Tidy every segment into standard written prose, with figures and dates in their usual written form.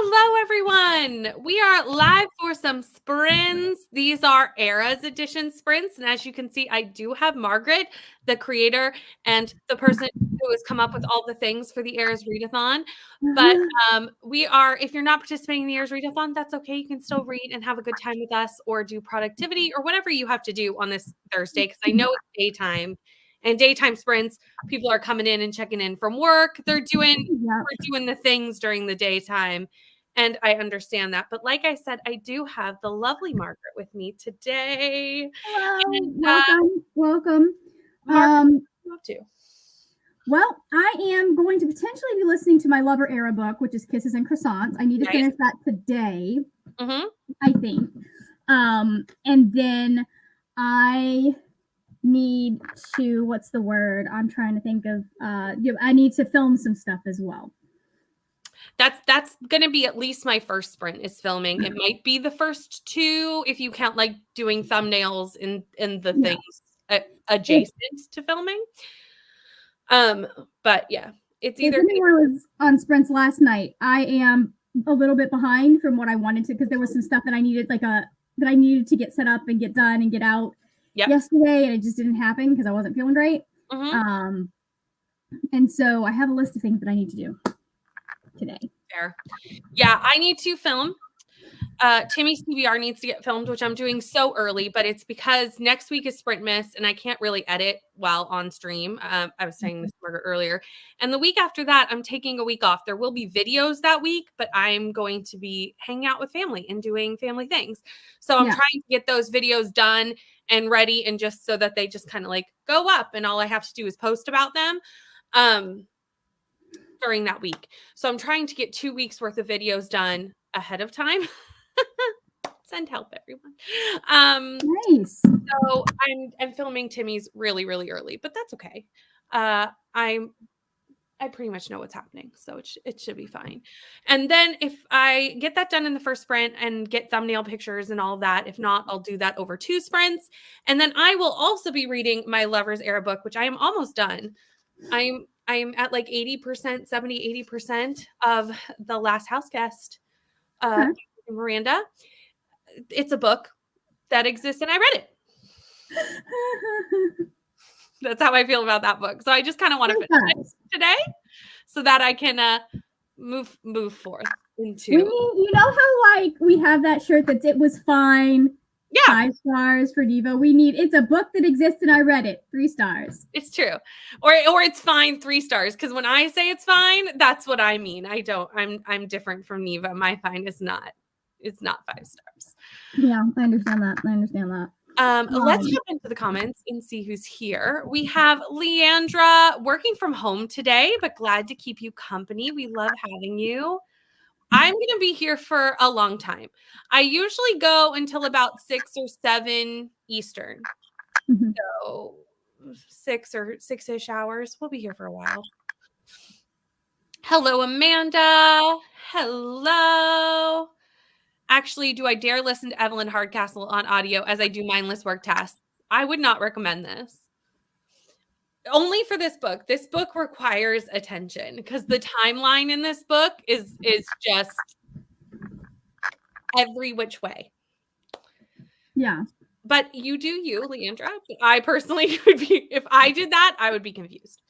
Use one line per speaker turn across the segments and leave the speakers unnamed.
Hello, everyone. We are live for some sprints. These are ERAS edition sprints. And as you can see, I do have Margaret, the creator and the person who has come up with all the things for the ERAS Readathon. But we are, if you're not participating in the ERAS Readathon, that's okay. You can still read and have a good time with us or do productivity or whatever you have to do on this Thursday, because I know it's daytime. And daytime sprints, people are coming in and checking in from work. We're doing the things during the daytime. And I understand that. But like I said, I do have the lovely Margaret with me today.
Hello.
And,
welcome.
Margaret, what do you have to?
Well, I am going to potentially be listening to my Lover Era book, which is Kisses and Croissants. I need to finish that today, I think. And then I need to, what's the word? I'm trying to think of, I need to film some stuff as well.
That's going to be at least my first sprint is filming. It might be the first two if you count like doing thumbnails in the things adjacent to filming. But yeah, it's either.
If anyone was on sprints last night, I am a little bit behind from what I wanted to, because there was some stuff that I needed that I needed to get set up and get done and get out yesterday, and it just didn't happen because I wasn't feeling great. And so I have a list of things that I need to do today.
Fair. Yeah, I need to film. Timmy's PBR needs to get filmed, which I'm doing so early, but it's because next week is Sprint Miss and I can't really edit while on stream. I was saying this to Margaret earlier. And the week after that, I'm taking a week off. There will be videos that week, but I'm going to be hanging out with family and doing family things. So I'm trying to get those videos done and ready, and just so that they just kind of like go up and all I have to do is post about them during that week. So I'm trying to get 2 weeks worth of videos done ahead of time. Send help, everyone.
Nice.
So I'm filming Timmy's really, really early, but that's okay. I pretty much know what's happening, so it should be fine. And then if I get that done in the first sprint and get thumbnail pictures and all of that, if not, I'll do that over 2 sprints. And then I will also be reading my Lover's Era book, which I am almost done. I am at like 80%, 70, 80% of The Last House Guest, Miranda. It's a book that exists and I read it. That's how I feel about that book. So I just kind of want to finish it today so that I can move forth into.
You know how like we have that shirt that's "It was fine." 5 stars for Diva. It's a book that exists and I read it. 3 stars.
It's true. Or it's fine, 3 stars. Because when I say it's fine, that's what I mean. I'm different from Neva. My fine is not. It's not 5 stars.
Yeah, I understand that.
Let's jump into the comments and see who's here. We have Leandra working from home today, but glad to keep you company. We love having you. I'm going to be here for a long time. I usually go until about 6 or 7 Eastern. So 6-ish hours. We'll be here for a while. Hello, Amanda. Hello. Actually, do I dare listen to Evelyn Hardcastle on audio as I do mindless work tasks? I would not recommend this. Only for this book. This book requires attention because the timeline in this book is just every which way.
Yeah.
But you do you, Leandra. I personally would be, if I did that, I would be confused.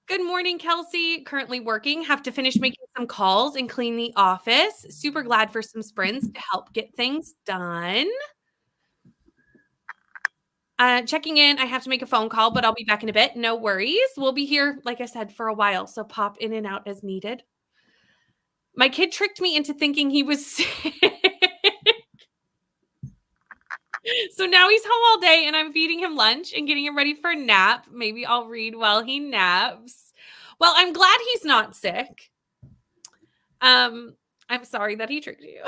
Good morning, Kelsey. Currently working. Have to finish making some calls and clean the office. Super glad for some sprints to help get things done. Checking in. I have to make a phone call, but I'll be back in a bit. No worries. We'll be here, like I said, for a while. So pop in and out as needed. My kid tricked me into thinking he was sick. So now he's home all day and I'm feeding him lunch and getting him ready for a nap. Maybe I'll read while he naps. Well, I'm glad he's not sick. I'm sorry that he tricked you.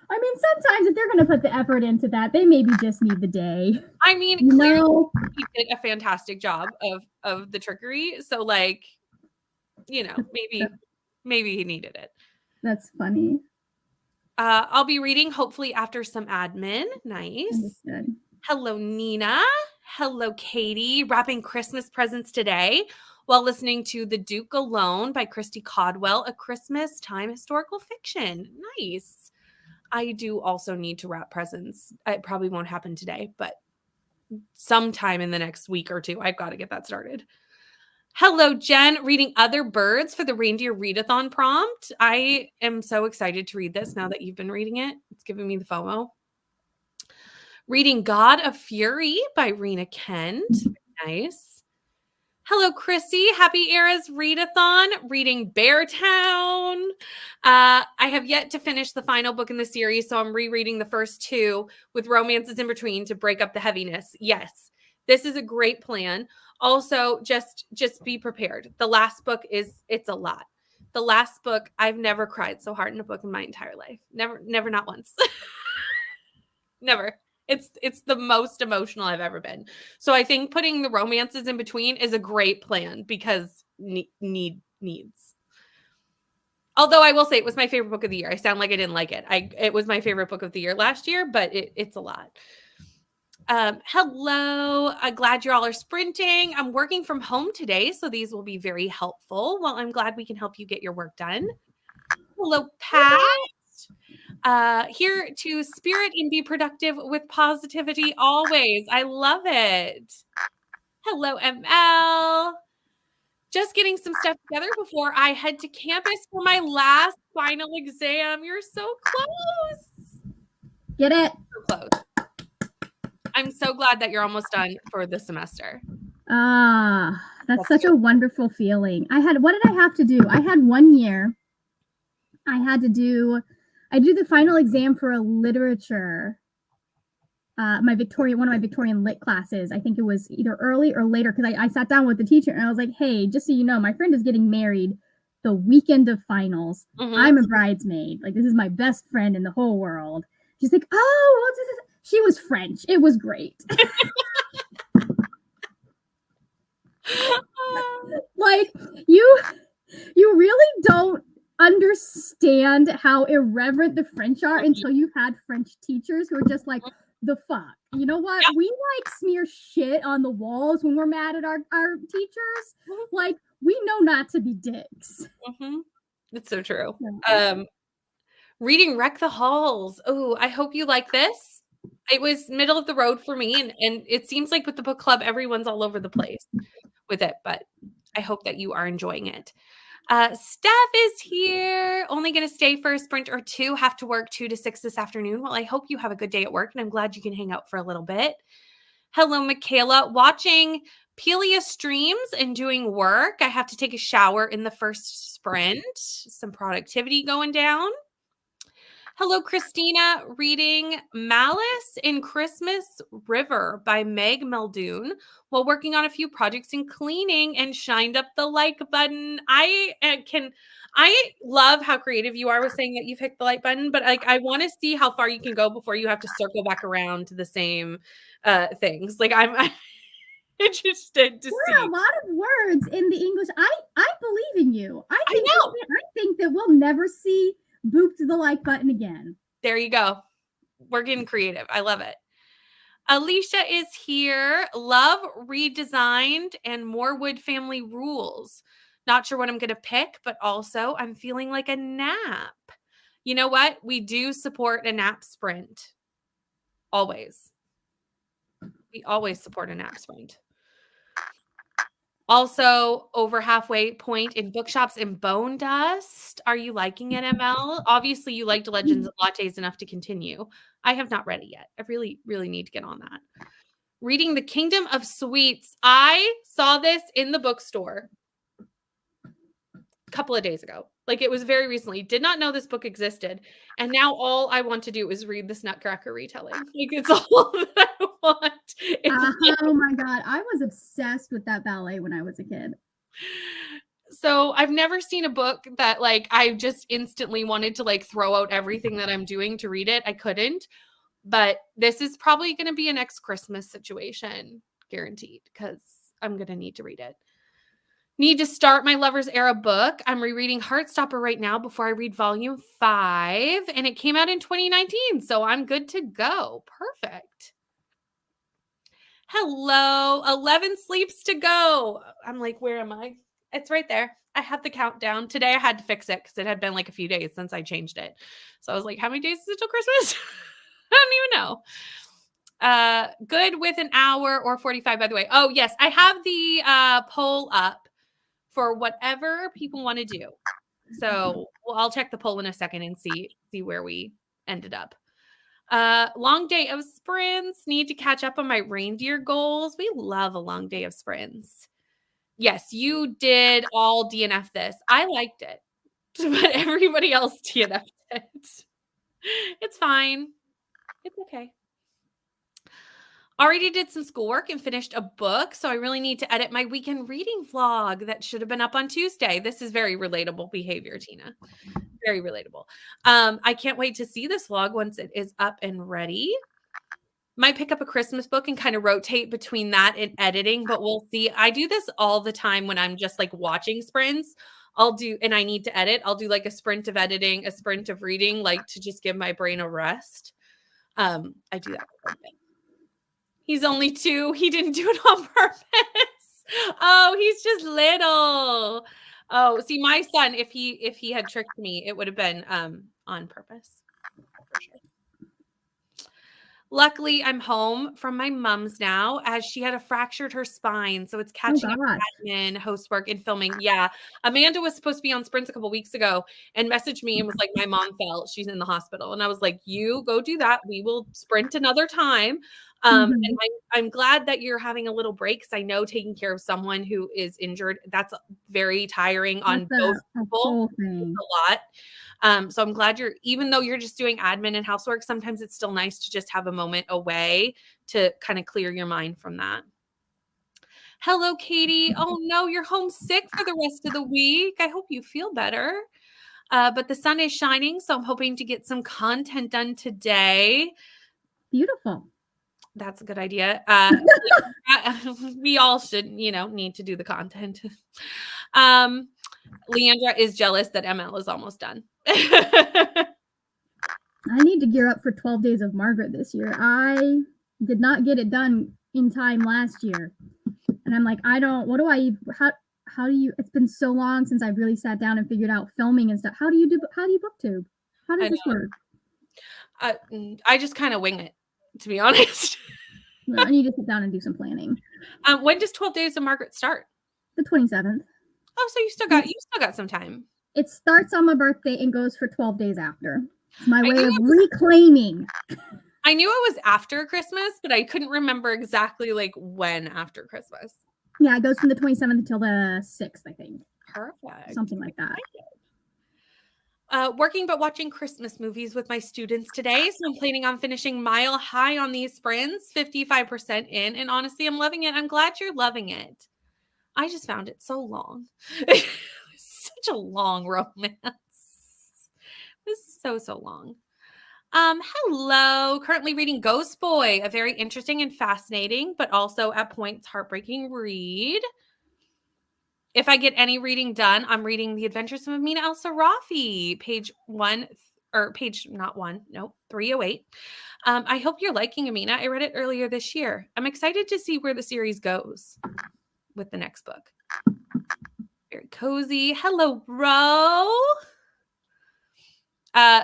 I mean, sometimes if they're going to put the effort into that, they maybe just need the day.
I mean, clearly he did a fantastic job of the trickery. So like, maybe he needed it.
That's funny.
I'll be reading hopefully after some admin. Nice. Understood. Hello, Nina. Hello, Katie. Wrapping Christmas presents today. while listening to The Duke Alone by Christy Caldwell, a Christmas time historical fiction. Nice. I do also need to wrap presents. It probably won't happen today, but sometime in the next week or two, I've got to get that started. Hello, Jen, reading Other Birds for the Reindeer Readathon prompt. I am so excited to read this now that you've been reading it. It's giving me the FOMO. Reading God of Fury by Rena Kent. Nice. Hello, Chrissy. Happy ERAS Readathon. Reading Beartown. I have yet to finish the final book in the series, so I'm rereading the first two with romances in between to break up the heaviness. Yes, this is a great plan. Also, just be prepared. The last book it's a lot. The last book, I've never cried so hard in a book in my entire life. Never, not once. Never. It's the most emotional I've ever been. So I think putting the romances in between is a great plan because needs. Although I will say it was my favorite book of the year. I sound like I didn't like it. It was my favorite book of the year last year, but it's a lot. Hello. I'm glad you all are sprinting. I'm working from home today, so these will be very helpful. Well, I'm glad we can help you get your work done. Hello, Pat. Here to spirit and be productive with positivity always. I love it. Hello, ML. Just getting some stuff together before I head to campus for my last final exam. You're so close.
Get it?
So close. I'm so glad that you're almost done for the semester.
That's such a wonderful feeling. What did I have to do? I had 1 year. I do the final exam for a literature. One of my Victorian lit classes. I think it was either early or later because I sat down with the teacher and I was like, hey, just so you know, my friend is getting married the weekend of finals. Mm-hmm. I'm a bridesmaid. Like, this is my best friend in the whole world. She's like, oh, what's this? She was French. It was great. Like, you really don't understand how irreverent the French are until you've had French teachers who are just like, the fuck, you know what? Yeah. We like smear shit on the walls when we're mad at our teachers. Like, we know not to be dicks.
Mm-hmm. It's so true. Reading Wreck the Halls. Oh, I hope you like this. It was middle of the road for me, and it seems like with the book club, everyone's all over the place with it, but I hope that you are enjoying it. Steph is here. Only going to stay for a sprint or two. Have to work 2 to 6 this afternoon. Well, I hope you have a good day at work, and I'm glad you can hang out for a little bit. Hello, Michaela. Watching Pelia streams and doing work. I have to take a shower in the first sprint. Some productivity going down. Hello, Christina. Reading Malice in Christmas River by Meg Muldoon while working on a few projects and cleaning, and shined up the like button. I love how creative you are with saying that you've hit the like button, but like, I want to see how far you can go before you have to circle back around to the same things. Like, I'm interested to see.
A lot of words in the English. I believe in you. I think that we'll never see booped the like button again.
There you go. We're getting creative. I love it. Alicia is here. Love Redesigned and More Wood Family Rules. Not sure what I'm going to pick, but also I'm feeling like a nap. You know what? We do support a nap sprint. Always. We always support a nap sprint. Also, over halfway point in bookshops and Bone Dust. Are you liking it, ML? Obviously, you liked Legends of Lattes enough to continue. I have not read it yet. I really, really need to get on that. Reading The Kingdom of Sweets. I saw this in the bookstore a couple of days ago. Like, it was very recently. Did not know this book existed. And now all I want to do is read this Nutcracker retelling. Like, it's all that I want.
Oh my God. I was obsessed with that ballet when I was a kid.
So I've never seen a book that, like, I just instantly wanted to, like, throw out everything that I'm doing to read it. I couldn't. But this is probably going to be a next Christmas situation, guaranteed, because I'm going to need to read it. Need to start my Lover's Era book. I'm rereading Heartstopper right now before I read volume 5, and it came out in 2019, so I'm good to go. Perfect. Hello, 11 sleeps to go. I'm like, where am I? It's right there. I have the countdown. Today I had to fix it because it had been like a few days since I changed it. So I was like, how many days is it till Christmas? I don't even know. Good with an hour or 45, by the way. Oh, yes. I have the poll up for whatever people want to do. So I'll check the poll in a second and see where we ended up. Long day of sprints. Need to catch up on my reindeer goals. We love a long day of sprints. Yes, you did all DNF this. I liked it, but everybody else DNF'd it. It's fine. It's okay. Already did some schoolwork and finished a book, so I really need to edit my weekend reading vlog that should have been up on Tuesday. This is very relatable behavior, Tina. Very relatable. I can't wait to see this vlog once it is up and ready. Might pick up a Christmas book and kind of rotate between that and editing, but we'll see. I do this all the time when I'm just like watching sprints. And I need to edit. I'll do like a sprint of editing, a sprint of reading, like to just give my brain a rest. I do that quite a bit. He's only 2. He didn't do it on purpose. Oh, he's just little. Oh, see, my son, if he had tricked me, it would have been on purpose. For sure. Luckily, I'm home from my mom's now as she had fractured her spine. So it's catching up admin, host work, and filming. Yeah. Amanda was supposed to be on sprints a couple weeks ago and messaged me and was like, my mom fell. She's in the hospital. And I was like, you go do that. We will sprint another time. And I'm glad that you're having a little break because I know taking care of someone who is injured, that's very tiring on both people. It's a lot. So I'm glad even though you're just doing admin and housework, sometimes it's still nice to just have a moment away to kind of clear your mind from that. Hello, Katie. Oh no, you're homesick for the rest of the week. I hope you feel better. But the sun is shining, so I'm hoping to get some content done today.
Beautiful.
That's a good idea. We all should, need to do the content. Leandra is jealous that ML is almost done.
I need to gear up for 12 Days of Margaret this year. I did not get it done in time last year. And I'm like, how do you, it's been so long since I've really sat down and figured out filming and stuff. How do you booktube? How does this work?
I just kind of wing it, to be honest.
Well, I need to sit down and do some planning.
When does 12 Days of Margaret start?
The 27th.
Oh, so you still got some time.
It starts on my birthday and goes for 12 days after. It's my way of reclaiming.
I knew it was after Christmas, but I couldn't remember exactly like when after Christmas.
Yeah, it goes from the 27th until the 6th, I think.
Perfect.
Something like that.
Working but watching Christmas movies with my students today. So I'm planning on finishing Mile High on these sprints, 55% in. And honestly, I'm loving it. I'm glad you're loving it. I just found it so long. Such a long romance. It was so long. Hello. Currently reading Ghost Boy, a very interesting and fascinating, but also at points heartbreaking read. If I get any reading done, I'm reading The Adventures of Amina El-Sarafi, page 308. I hope you're liking Amina. I read it earlier this year. I'm excited to see where the series goes with the next book. Very cozy. Hello, bro.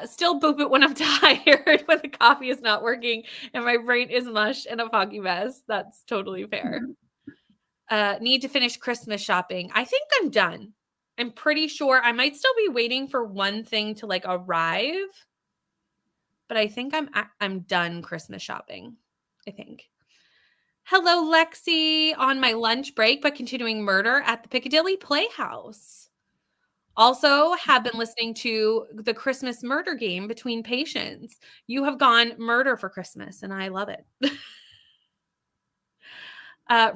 Still boop it when I'm tired, when the coffee is not working and my brain is mush and a foggy mess. That's totally fair. Need to finish Christmas shopping. I think I'm done. I'm pretty sure I might still be waiting for one thing to like arrive, but I think I'm done Christmas shopping. I think. Hello, Lexi, on my lunch break, but continuing Murder at the Piccadilly Playhouse. Also have been listening to the Christmas murder game between patients. You have gone murder for Christmas, and I love it.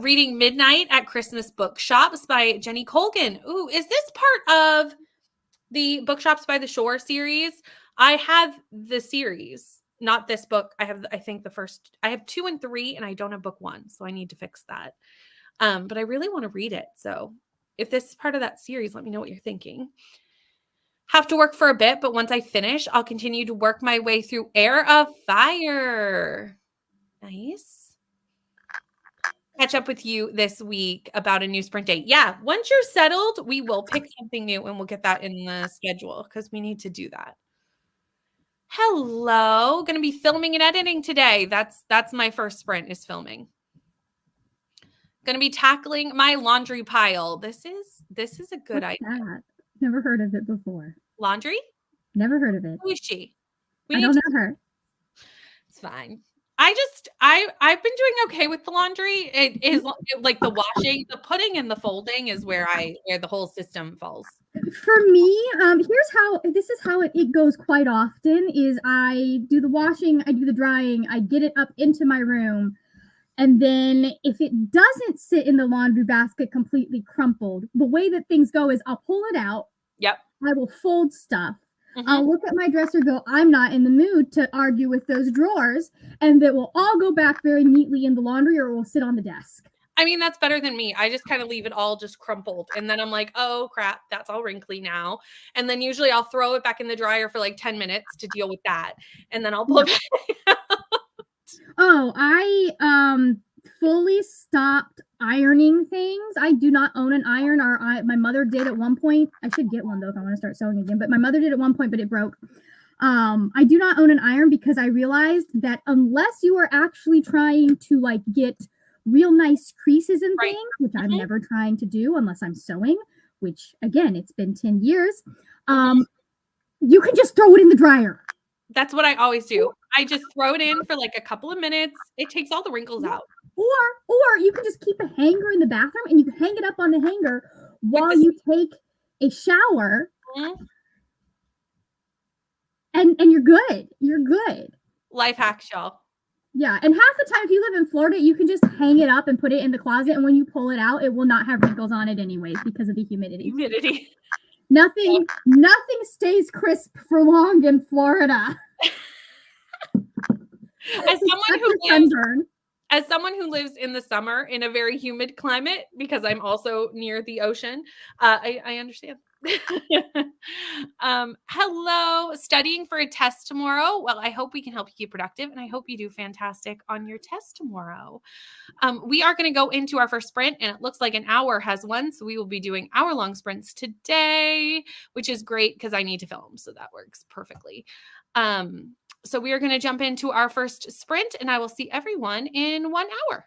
Reading Midnight at Christmas Bookshops by Jenny Colgan. Ooh, is this part of the Bookshops by the Shore series? I have the series, not this book. I have 2 and 3, and I don't have book 1, so I need to fix that. But I really want to read it. So if this is part of that series, let me know what you're thinking. Have to work for a bit, but once I finish, I'll continue to work my way through Heir of Fire. Nice. catch up with you this week about a new sprint date. Yeah, once you're settled, we will pick something new and we'll get that in the schedule because we need to do that. Hello, going to be filming and editing today. That's my first sprint is filming. Going to be tackling my laundry pile. This is a good idea.
That? Never heard of it before.
Laundry?
Never heard of it.
Who is she?
I don't know her.
It's fine. I've been doing okay with the laundry. It is like the washing, the putting and the folding is where the whole system falls.
For me, this is how it goes quite often is I do the washing, I do the drying, I get it up into my room. And then if it doesn't sit in the laundry basket completely crumpled, the way that things go is I'll pull it out.
Yep.
I will fold stuff. Mm-hmm. I'll look at my dresser, go, I'm not in the mood to argue with those drawers, and it will all go back very neatly in the laundry or it will sit on the desk.
I mean, that's better than me. I just kind of leave it all just crumpled. And then I'm like, oh, crap, that's all wrinkly now. And then usually I'll throw it back in the dryer for like 10 minutes to deal with that. And then I'll pull it back out.
Oh, I fully stopped ironing things. I do not own an iron, or my mother did at one point. I should get one though if I want to start sewing again. But my mother did at one point, but it broke. I do not own an iron because I realized that unless you are actually trying to like get real nice creases and things, which I'm never trying to do unless I'm sewing, which again, it's been 10 years. You can just throw it in the dryer.
That's what I always do. I just throw it in for like a couple of minutes. It takes all the wrinkles out.
Or you can just keep a hanger in the bathroom and you can hang it up on the hanger while you take a shower. Mm-hmm. And you're good. You're good.
Life hacks, y'all.
Yeah. And half the time, if you live in Florida, you can just hang it up and put it in the closet. And when you pull it out, it will not have wrinkles on it anyways because of the humidity. Nothing stays crisp for long in Florida.
As someone who lives in the summer in a very humid climate, because I'm also near the ocean, I understand. Hello, studying for a test tomorrow. Well, I hope we can help you keep productive, and I hope you do fantastic on your test tomorrow. We are going to go into our first sprint, and it looks like an hour has one, so we will be doing hour-long sprints today, which is great because I need to film, so that works perfectly. So we are going to jump into our first sprint, and I will see everyone in 1 hour.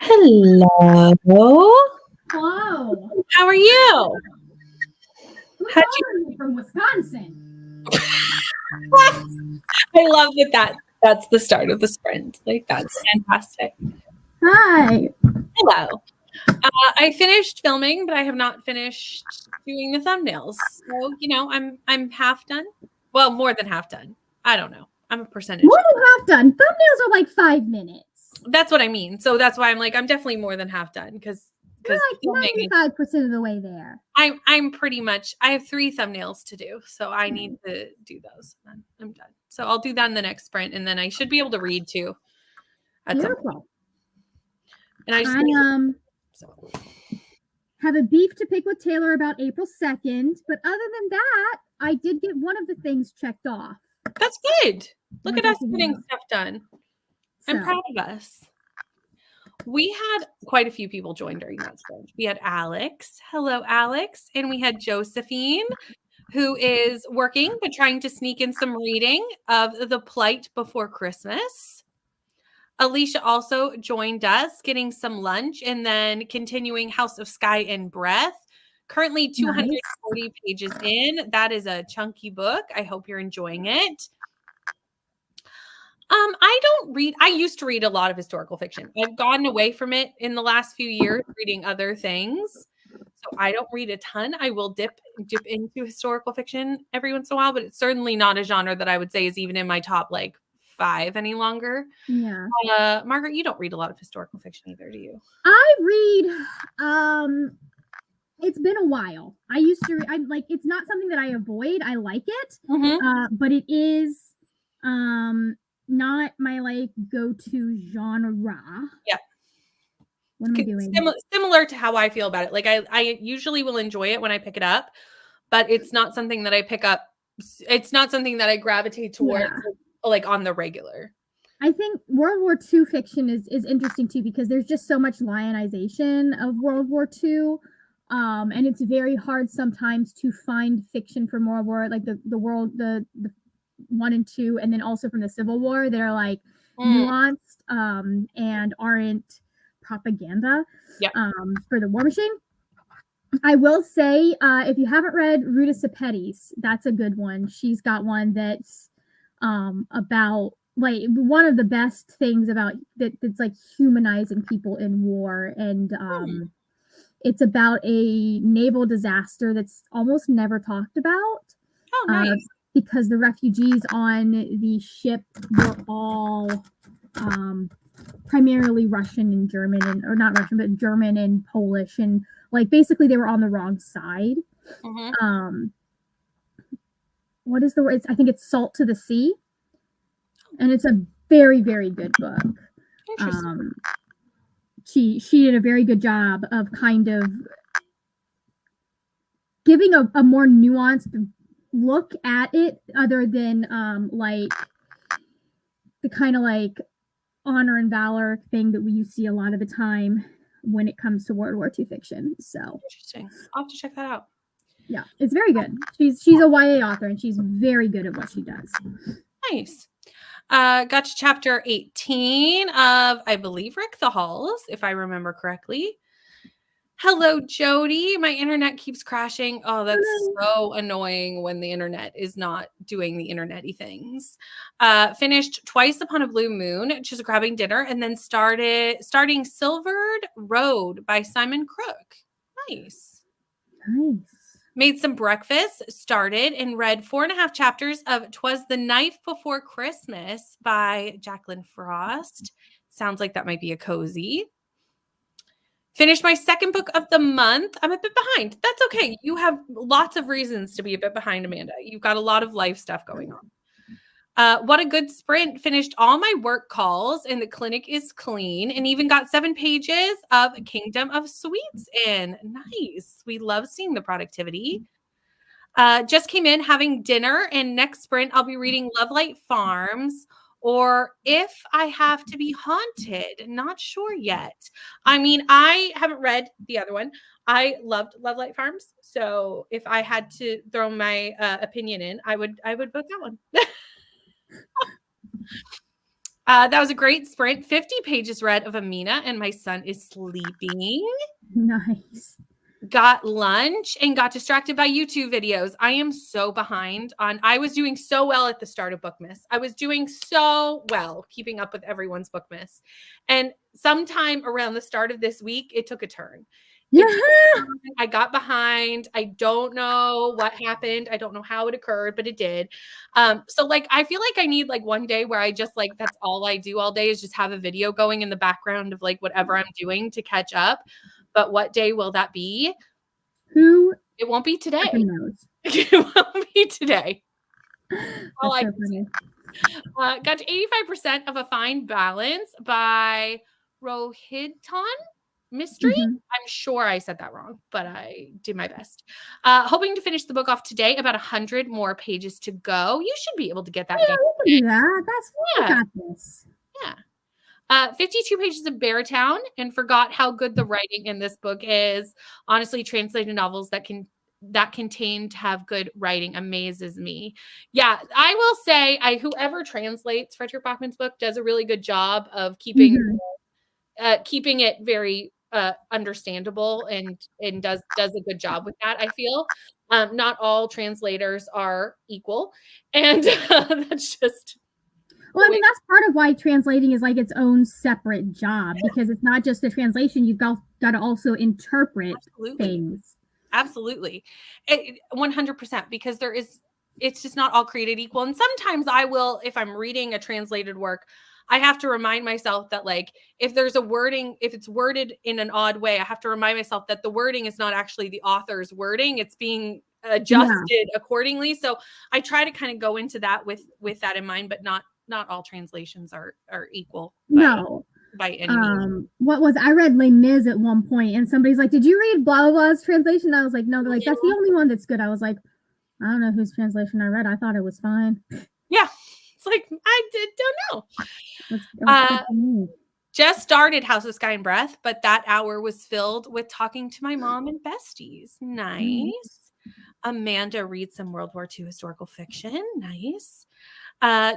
Hello.
Hello.
How are you?
How'd you from Wisconsin?
I love that's the start of the sprint. Like, that's fantastic.
Hi.
Hello. I finished filming, but I have not finished doing the thumbnails. So, I'm half done. Well, more than half done. I don't know. I'm a percentage.
More than half done. Thumbnails are like 5 minutes.
That's what I mean. So that's why I'm like, I'm definitely more than half done because
you're like 95% of the way there.
I'm pretty much, I have 3 thumbnails to do, so I need to do those. And I'm done. So I'll do that in the next sprint, and then I should be able to read too.
Beautiful.
And I
have a beef to pick with Taylor about April 2nd, but other than that, I did get one of the things checked off.
That's good. Look at us getting stuff done. I'm proud of us. We had quite a few people join during that sprint. We had Alex. Hello, Alex. And we had Josephine, who is working but trying to sneak in some reading of The Plight Before Christmas. Alicia also joined us, getting some lunch and then continuing House of Sky and Breath. Currently 240 pages in. That is a chunky book. I hope you're enjoying it. I don't read. I used to read a lot of historical fiction. I've gotten away from it in the last few years, reading other things. So I don't read a ton. I will dip into historical fiction every once in a while, but it's certainly not a genre that I would say is even in my top 5 any longer.
Yeah.
Margaret, you don't read a lot of historical fiction either, do you?
I read. It's been a while. I used to. It's not something that I avoid. I like it, but it is not my go-to genre.
Yeah.
What am I doing?
Similar to how I feel about it. Like I usually will enjoy it when I pick it up, but it's not something that I pick up. It's not something that I gravitate towards on the regular.
I think World War II fiction is interesting too, because there's just so much lionization of World War II. And it's very hard sometimes to find fiction from World War, like the 1 and 2, and then also from the Civil War that are nuanced and aren't propaganda for the war machine. I will say, if you haven't read Readathon, that's a good one. She's got one that's about one of the best things about that's humanizing people in war, and it's about a naval disaster that's almost never talked about.
Oh, nice.
Because the refugees on the ship were all primarily Russian and German, or not Russian, but German and Polish, and basically they were on the wrong side. What is the word? I think it's Salt to the Sea, and it's a very, very good book. She did a very good job of kind of giving a more nuanced look at it, other than the kind of honor and valor thing that you see a lot of the time when it comes to World War II fiction. So
interesting. I'll have to check that out.
Yeah, it's very good. She's a YA author, and she's very good at what she does.
Nice. Got to chapter 18 of, I believe, Rick the Halls, if I remember correctly. Hello, Jody. My internet keeps crashing. Oh, that's so annoying when the internet is not doing the internet-y things. Finished Twice Upon a Blue Moon, just grabbing dinner, and then starting Silvered Road by Simon Crook. Nice. Made some breakfast, started and read 4.5 chapters of 'Twas the Night Before Christmas by Jacqueline Frost. Sounds like that might be a cozy. Finished my second book of the month. I'm a bit behind. That's okay. You have lots of reasons to be a bit behind, Amanda. You've got a lot of life stuff going on. What a good sprint. Finished all my work calls, and the clinic is clean, and even got 7 pages of Kingdom of Sweets in. Nice. We love seeing the productivity. Just came in having dinner, and next sprint I'll be reading Lovelight Farms, or If I Have to Be Haunted. Not sure yet. I mean, I haven't read the other one. I loved Lovelight Farms, so if I had to throw my opinion in, I would vote that one. That was a great sprint. 50 pages read of Amina, and my son is sleeping.
Nice.
Got lunch and got distracted by YouTube videos. I am so behind I was doing so well at the start of Bookmas. I was doing so well keeping up with everyone's Bookmas. And sometime around the start of this week, it took a turn.
Yeah.
I got behind. I don't know what happened. I don't know how it occurred, but it did. So like, I feel like I need like one day where I just like, that's all I do all day is just have a video going in the background of like whatever I'm doing to catch up. But what day will that be? It won't be today. It won't be today.
That's so funny.
Got to 85% of A Fine Balance by Readathon Mystery.
Mm-hmm.
I'm sure I said that wrong, but I did my best. Hoping to finish the book off today. About 100 more pages to go. You should be able to get that.
Yeah, we can do that. I got this.
Yeah. 52 pages of Beartown, and forgot how good the writing in this book is. Honestly, translated novels that contain to have good writing amazes me. Yeah, I will say whoever translates Frederick Bachman's book does a really good job of keeping it very understandable and does a good job with that, I feel. Not all translators are equal, and that's just
well, I mean, that's part of why translating is like its own separate job, because it's not just the translation. You've got to also interpret things.
Absolutely. 100%, because it's just not all created equal. And sometimes I will, if I'm reading a translated work, I have to remind myself that like, if there's a wording, if it's worded in an odd way, I have to remind myself that the wording is not actually the author's wording. It's being adjusted accordingly. So I try to kind of go into that with that in mind, but not all translations are equal. By any means.
I read Les Mis at one point, and somebody's like, "Did you read blah blah blah's translation?" I was like, "No." They're like, "That's the only one that's good." I was like, "I don't know whose translation I read. I thought it was fine."
Yeah, it's like don't know. Just started House of Sky and Breath, but that hour was filled with talking to my mom and besties. Nice. Amanda reads some World War II historical fiction. Nice.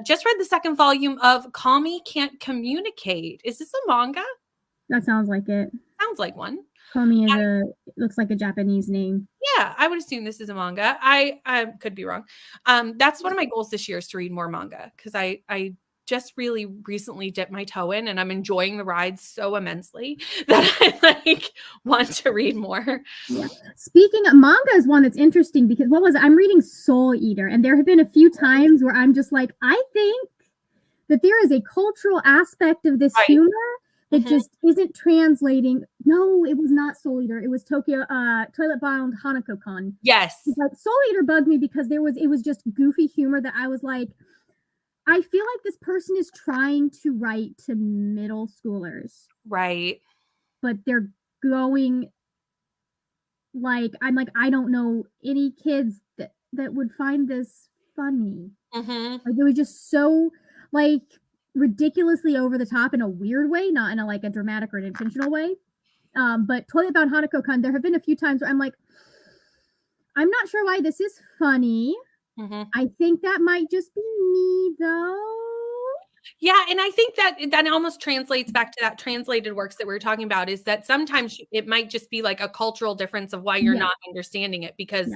Just read the second volume of Call Me Can't Communicate. Is this a manga?
That sounds like it.
Sounds like one.
Call Me looks like a Japanese name.
Yeah, I would assume this is a manga. I could be wrong. That's one of my goals this year is to read more manga, because I just really recently dipped my toe in, and I'm enjoying the ride so immensely that I want to read more.
Yeah. Speaking of manga is one that's interesting, because I'm reading Soul Eater, and there have been a few times where I'm just like, I think that there is a cultural aspect of this humor that just isn't translating. No, it was not Soul Eater. It was Toilet Bound Hanako-kan.
Yes.
It's like Soul Eater bugged me because it was just goofy humor that I was like, I feel like this person is trying to write to middle schoolers.
Right.
But they're going like, I'm like, I don't know any kids that would find this funny. Like, it was just so like ridiculously over the top in a weird way, not in a dramatic or an intentional way. But Toilet Bound Hanako-kan, there have been a few times where I'm like, I'm not sure why this is funny. I think that might just be me, though.
Yeah, and I think that almost translates back to that translated works that we were talking about, is that sometimes it might just be like a cultural difference of why you're not understanding it, because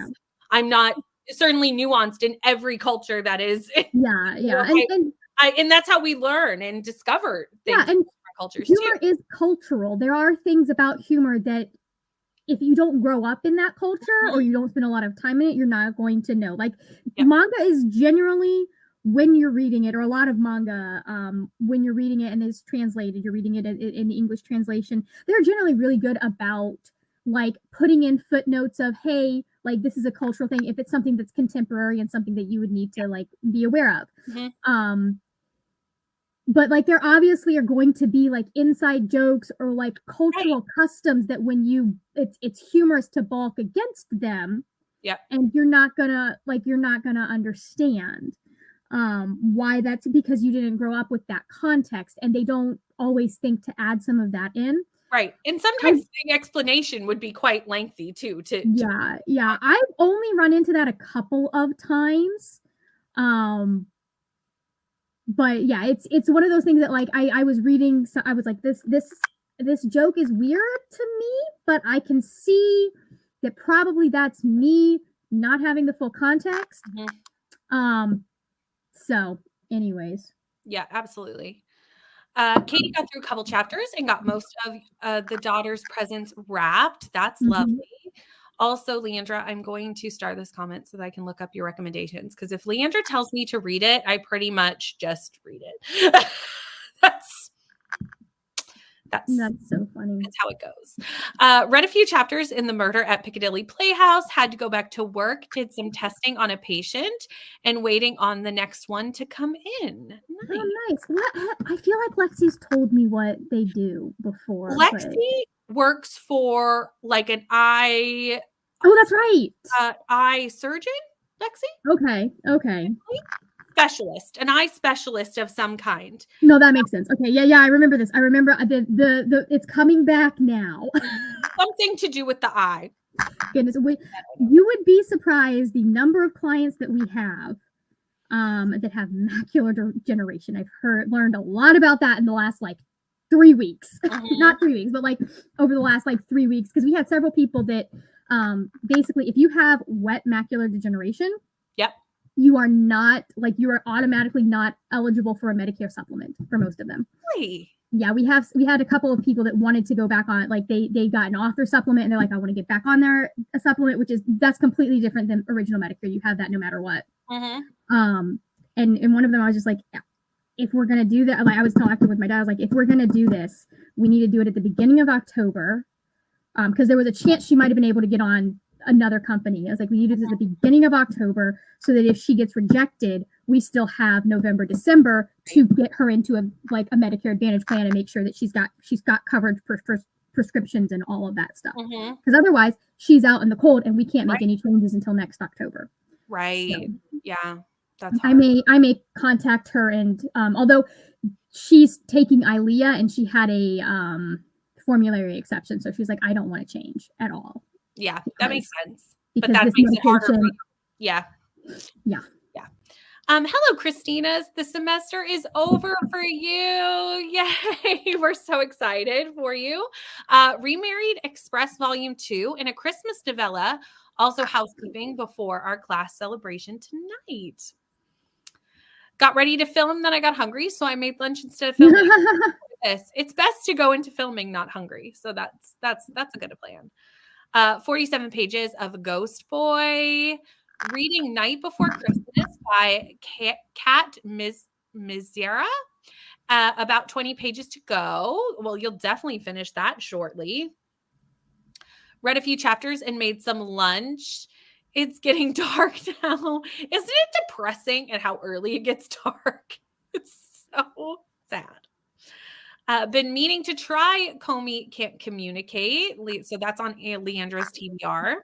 I'm not certainly nuanced in every culture that is. And that's how we learn and discover things in different cultures
humor too. Is cultural. There are things about humor that if you don't grow up in that culture or you don't spend a lot of time in it, you're not going to know. Like manga is generally, when you're reading it, or a lot of manga, when you're reading it and it's translated, you're reading it in the English translation, they're generally really good about like putting in footnotes of, hey, like this is a cultural thing, if it's something that's contemporary and something that you would need to like be aware of. But like there obviously are going to be like inside jokes or like cultural customs that when it's humorous to balk against them. And you're not gonna understand why that's, because you didn't grow up with that context, and they don't always think to add some of that in.
Right. And sometimes the explanation would be quite lengthy too.
I've only run into that a couple of times. but yeah, it's one of those things that like I was reading, so I was like, this joke is weird to me, but I can see that probably that's me not having the full context. So anyways.
Yeah, absolutely. Katie got through a couple chapters and got most of the daughter's presents wrapped. That's lovely. Also, Leandra, I'm going to start this comment so that I can look up your recommendations, because if Leandra tells me to read it, I pretty much just read it. That's
so funny.
That's how it goes. Read a few chapters in The Murder at Piccadilly Playhouse, had to go back to work, did some testing on a patient, and waiting on the next one to come in.
Nice. Oh, nice. I feel like Lexi's told me what they do before.
Lexi works for like an eye.
Oh, that's right.
Eye surgeon, Lexi?
Okay.
Specialist, an eye specialist of some kind.
No, that makes sense. Okay, yeah, I remember this. I remember the it's coming back now.
Something to do with the eye.
Goodness, you would be surprised the number of clients that we have that have macular degeneration. I've learned a lot about that in the last like 3 weeks. Not 3 weeks, but like over the last like 3 weeks, because we had several people that basically, if you have wet macular degeneration,
yep,
you are automatically not eligible for a Medicare supplement for most of them.
Really?
Yeah, we had a couple of people that wanted to go back on it. Like they got an author supplement and they're like, I want to get back on a supplement, that's completely different than original Medicare. You have that no matter what. And one of them, I was just like, if we're gonna do that, like I was talking with my dad, I was like, if we're gonna do this, we need to do it at the beginning of October, because there was a chance she might have been able to get on another company. I was like, we need to do this at the beginning of October so that if she gets rejected, we still have November, December to get her into a Medicare Advantage plan and make sure that she's got coverage for prescriptions and all of that stuff. Because otherwise, she's out in the cold and we can't make any changes until next October.
Right. So, yeah. That's
hard. I may contact her, and although she's taking Eylea and she had a formulary exception, so she's like, I don't want to change at all.
Yeah, that makes sense. But that makes it harder. Yeah. Hello, Christina's. The semester is over for you. Yay. We're so excited for you. Remarried Express Volume 2 and a Christmas novella. Also housekeeping before our class celebration tonight. Got ready to film, then I got hungry, so I made lunch instead of filming. It's best to go into filming not hungry. So that's a good plan. 47 pages of Ghost Boy. Reading Night Before Christmas by Kat Mizera. About 20 pages to go. Well, you'll definitely finish that shortly. Read a few chapters and made some lunch. It's getting dark now. Isn't it depressing at how early it gets dark? It's so sad. Been meaning to try Comey Can't Communicate. So that's on Leandra's TBR.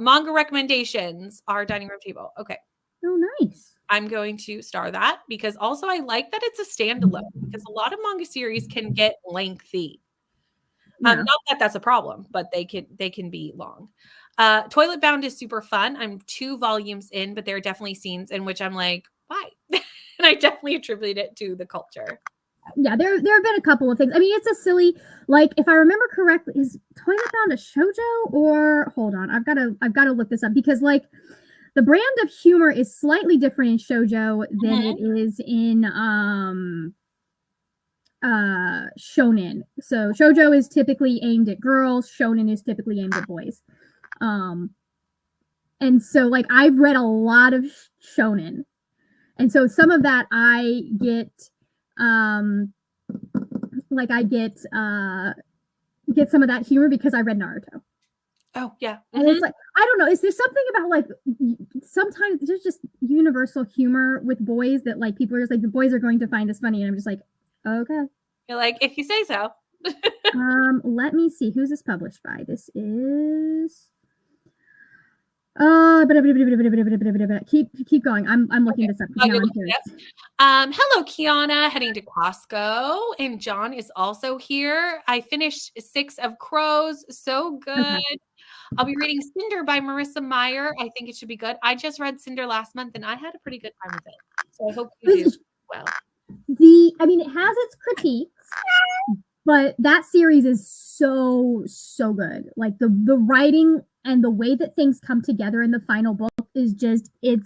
Manga recommendations, our dining room table. Okay.
Oh, nice.
I'm going to star that because also I like that it's a standalone, because a lot of manga series can get lengthy. Not that that's a problem, but they can be long. Toilet Bound is super fun. I'm 2 volumes in, but there are definitely scenes in which I'm like, why? And I definitely attribute it to the culture.
Yeah, there have been a couple of things. I mean, it's a silly, like, if I remember correctly, is Toilet Bound a shoujo, or hold on, I've got to look this up, because like the brand of humor is slightly different in shoujo than it is in shonen. So shoujo is typically aimed at girls, shonen is typically aimed at boys. And so like I've read a lot of shonen, and so some of that I get get some of that humor because I read Naruto.
Oh yeah.
And it's like, I don't know, is there something about like sometimes there's just universal humor with boys that like people are just like, the boys are going to find this funny, and I'm just like, okay.
You're like, if you say so.
Let me see, who's this published by? This is keep going. I'm looking this up.
Hello, Kiana, heading to Costco, and John is also here. I finished 6 of Crows. So good. Okay. I'll be reading Cinder by Marissa Meyer. I think it should be good. I just read Cinder last month and I had a pretty good time with it. So I hope you do. well.
I mean, it has its critiques, but that series is so good. Like the writing and the way that things come together in the final book is just
I'm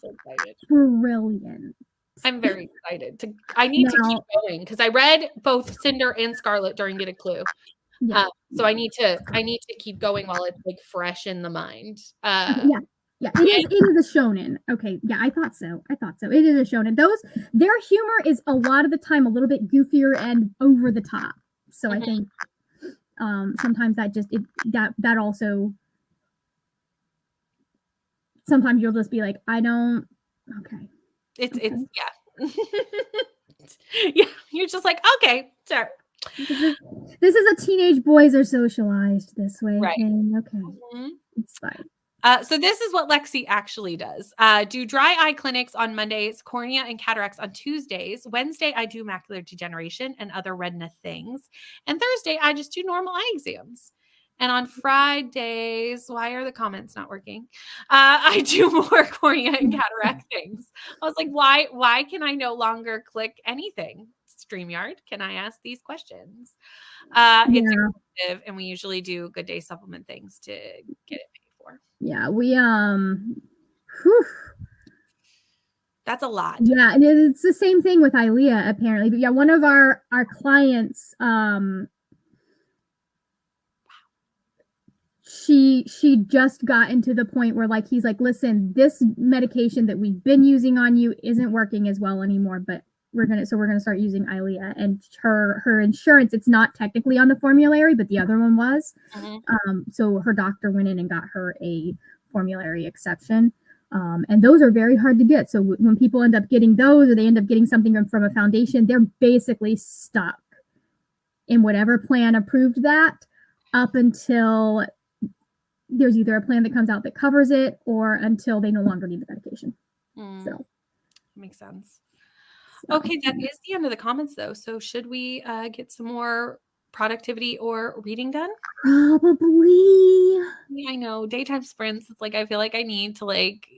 so excited.
Brilliant.
I'm very excited. I need to keep going because I read both Cinder and Scarlet during Get a Clue.
Yeah.
So I need to keep going while it's like fresh in the mind.
Yeah. It is a shonen. Okay. Yeah, I thought so. It is a shonen. Their humor is a lot of the time a little bit goofier and over the top. So I think sometimes that just that also sometimes you'll just be like, I don't. Okay.
It's yeah. Yeah, you're just like, okay, sure.
This is a teenage boys are socialized this way
right.
thing. Okay. It's fine.
So this is what Lexi actually does. Do dry eye clinics on Mondays, cornea and cataracts on Tuesdays. Wednesday, I do macular degeneration and other retina things. And Thursday, I just do normal eye exams. And on Fridays, why are the comments not working? I do more cornea and cataract things. I was like, why can I no longer click anything? StreamYard, can I ask these questions? It's expensive, and we usually do Good Day supplement things to get it paid for.
Yeah, we
That's a lot.
Yeah, and it's the same thing with Ilea apparently. But yeah, one of our clients she just got into the point where like he's like, listen, this medication that we've been using on you isn't working as well anymore, but we're gonna start using Ilea. And her insurance, it's not technically on the formulary, but the other one was. So her doctor went in and got her a formulary exception. And those are very hard to get. So when people end up getting those, or they end up getting something from a foundation, they're basically stuck in whatever plan approved that up until there's either a plan that comes out that covers it, or until they no longer need the medication. So
makes sense. Okay, that is the end of the comments though. So should we get some more productivity or reading done?
Probably.
Yeah, I know. Daytime sprints, it's like I feel like I need to like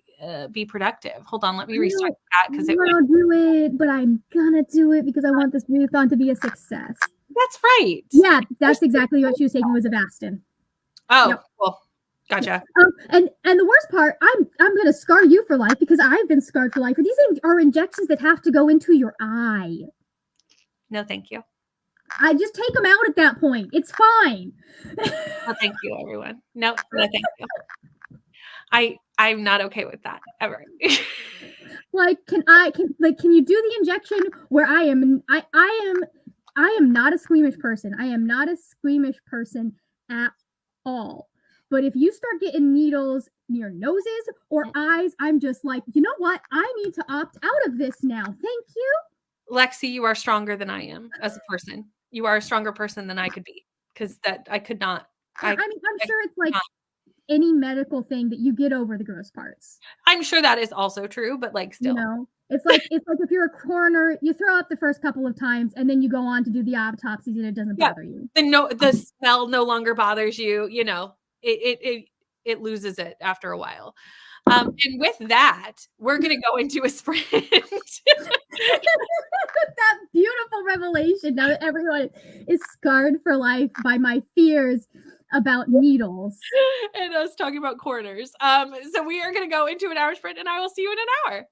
be productive. Hold on, let me restart that because it
won't do it, but I'm gonna do it because I want this readathon to be a success.
That's right.
Yeah, that's exactly what she was taking, was Avastin.
Oh, cool. Gotcha.
And the worst part, I'm gonna scar you for life because I've been scarred for life. These are injections that have to go into your eye.
No, thank you.
I just take them out at that point. It's fine.
No, thank you, everyone. No, thank you. I'm not okay with that ever.
Like, can you do the injection where I am not a squeamish person. I am not a squeamish person at all. But if you start getting needles near noses or eyes, I'm just like, you know what? I need to opt out of this now. Thank you.
Lexi, you are stronger than I am as a person. You are a stronger person than I could be, because that I could not.
I'm sure it's like any medical thing that you get over the gross parts.
I'm sure that is also true, but like still.
You know, it's like if you're a coroner, you throw up the first couple of times and then you go on to do the autopsies and it doesn't bother you.
The smell no longer bothers you, you know. It loses it after a while. And with that, we're going to go into a sprint.
That beautiful revelation. Now that everyone is scarred for life by my fears about needles.
And us talking about corners. So we are going to go into an hour sprint, and I will see you in an hour.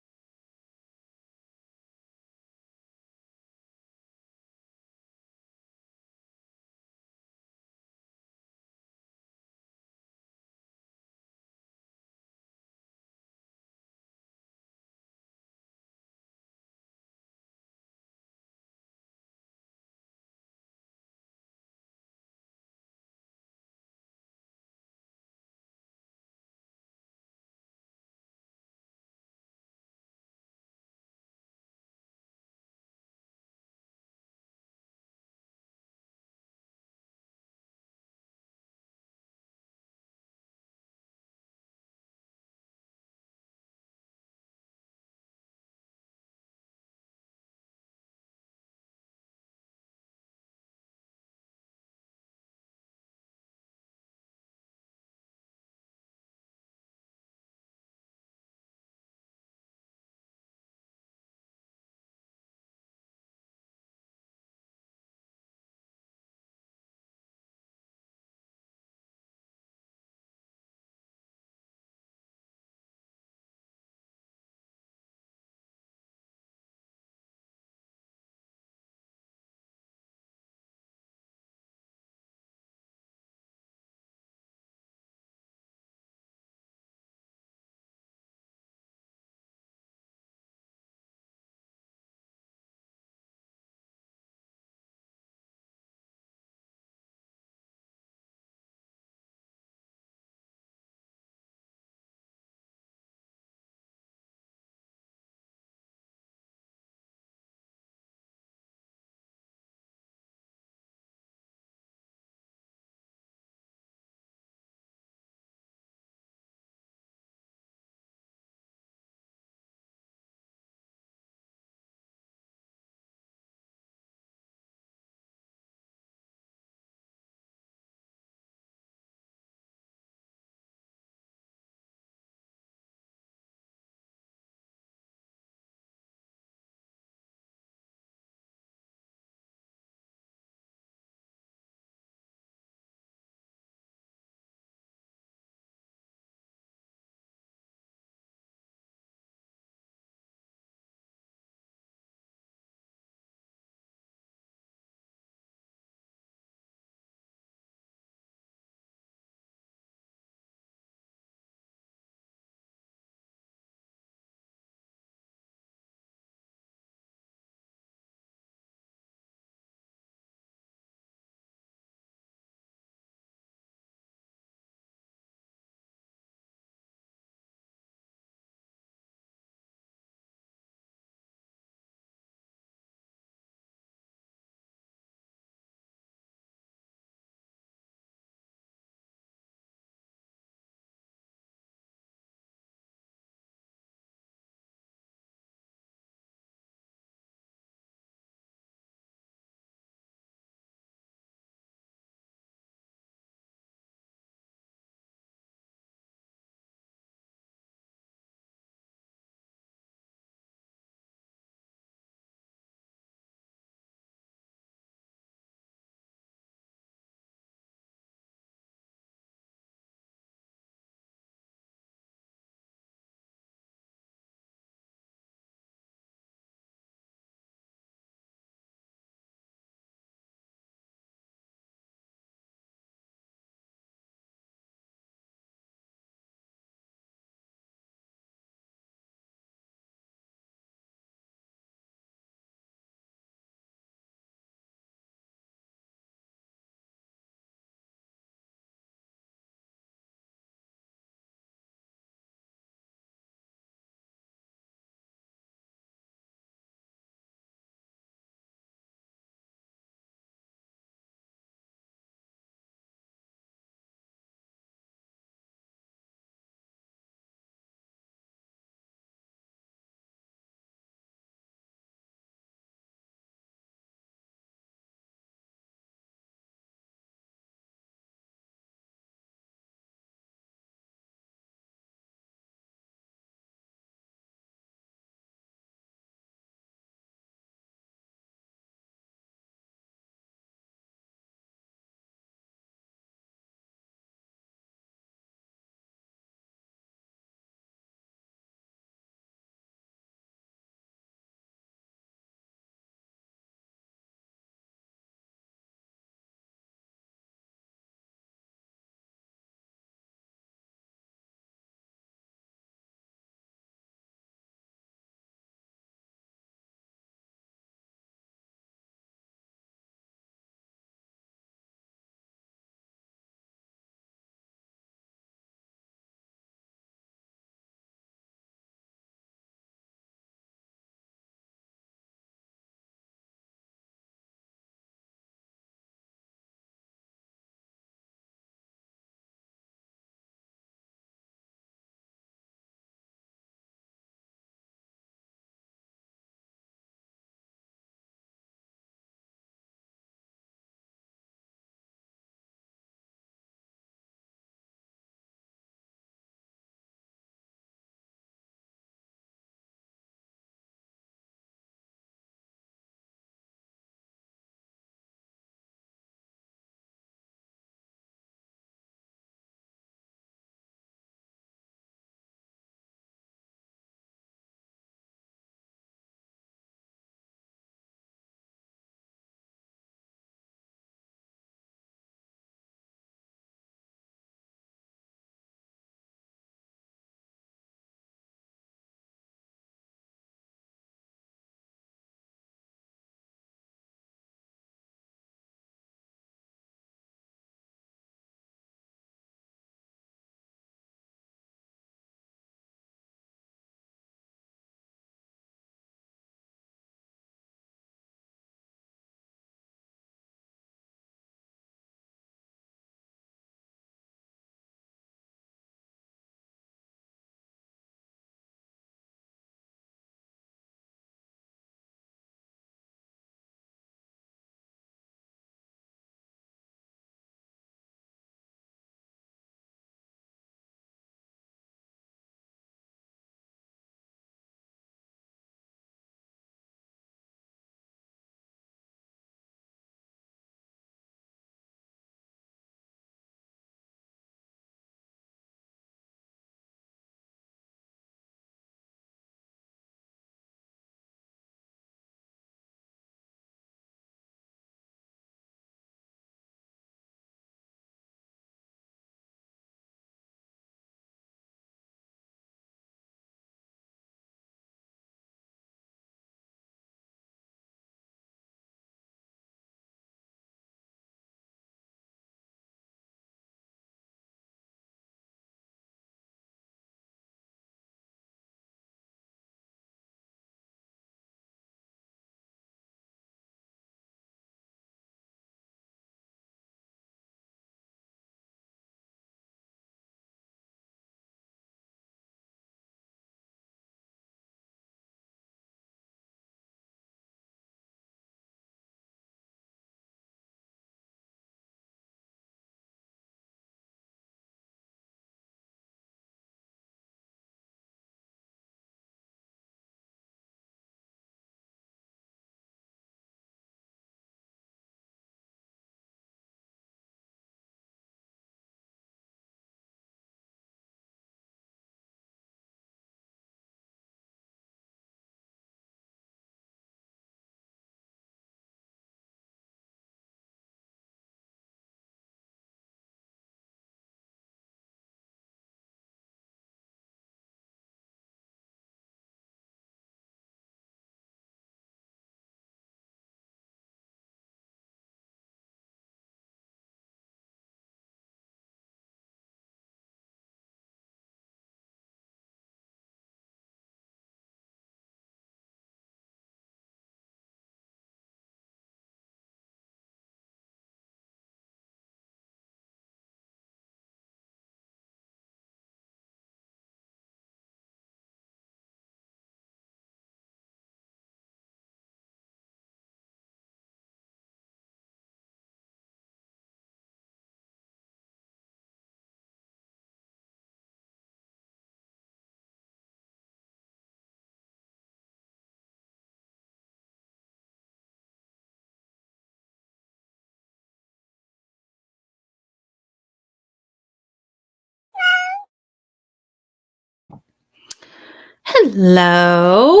Hello.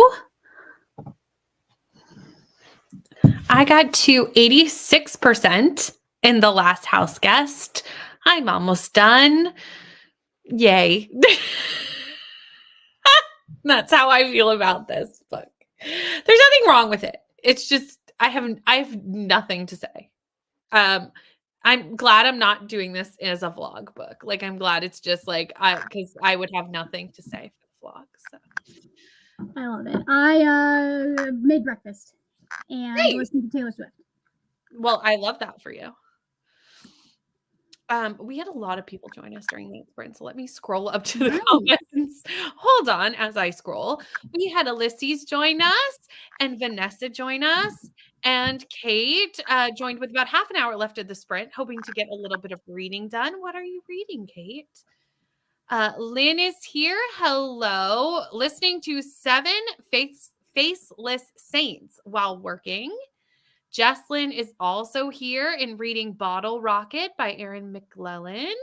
I got to 86% in the last house guest. I'm almost done. Yay. That's how I feel about this book. There's nothing wrong with it. It's just I have nothing to say. I'm glad I'm not doing this as a vlog book. Like I'm glad it's just like because I would have nothing to say for the vlog. So
I love it. I made breakfast and listened to Taylor Swift.
Well, I love that for you. We had a lot of people join us during the sprint, so let me scroll up to the comments. Hold on as I scroll. We had Ulysses join us and Vanessa join us and Kate joined with about half an hour left of the sprint, hoping to get a little bit of reading done. What are you reading, Kate? Lynn is here. Hello. Listening to 7 Faceless Saints while working. Jesslyn is also here in reading Bottle Rocket by Erin McClellan.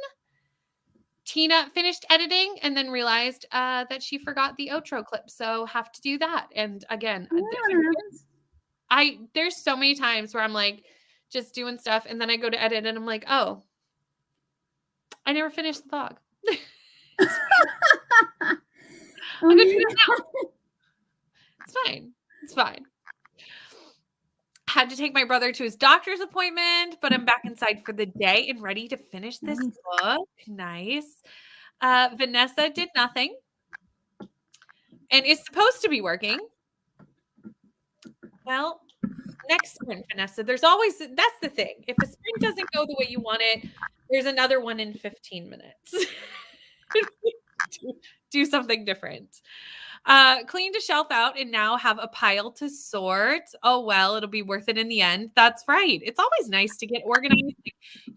Tina finished editing and then realized that she forgot the outro clip, so have to do that. And again, there's so many times where I'm like just doing stuff and then I go to edit and I'm like, oh, I never finished the vlog. I'm gonna do that now. It's fine. It's fine. Had to take my brother to his doctor's appointment, but I'm back inside for the day and ready to finish this book. Nice. Vanessa did nothing and is supposed to be working. Well, next sprint, Vanessa. That's the thing. If a sprint doesn't go the way you want it, there's another one in 15 minutes. Do something different. Cleaned a shelf out and now have a pile to sort. Oh, well, it'll be worth it in the end. That's right. It's always nice to get organized.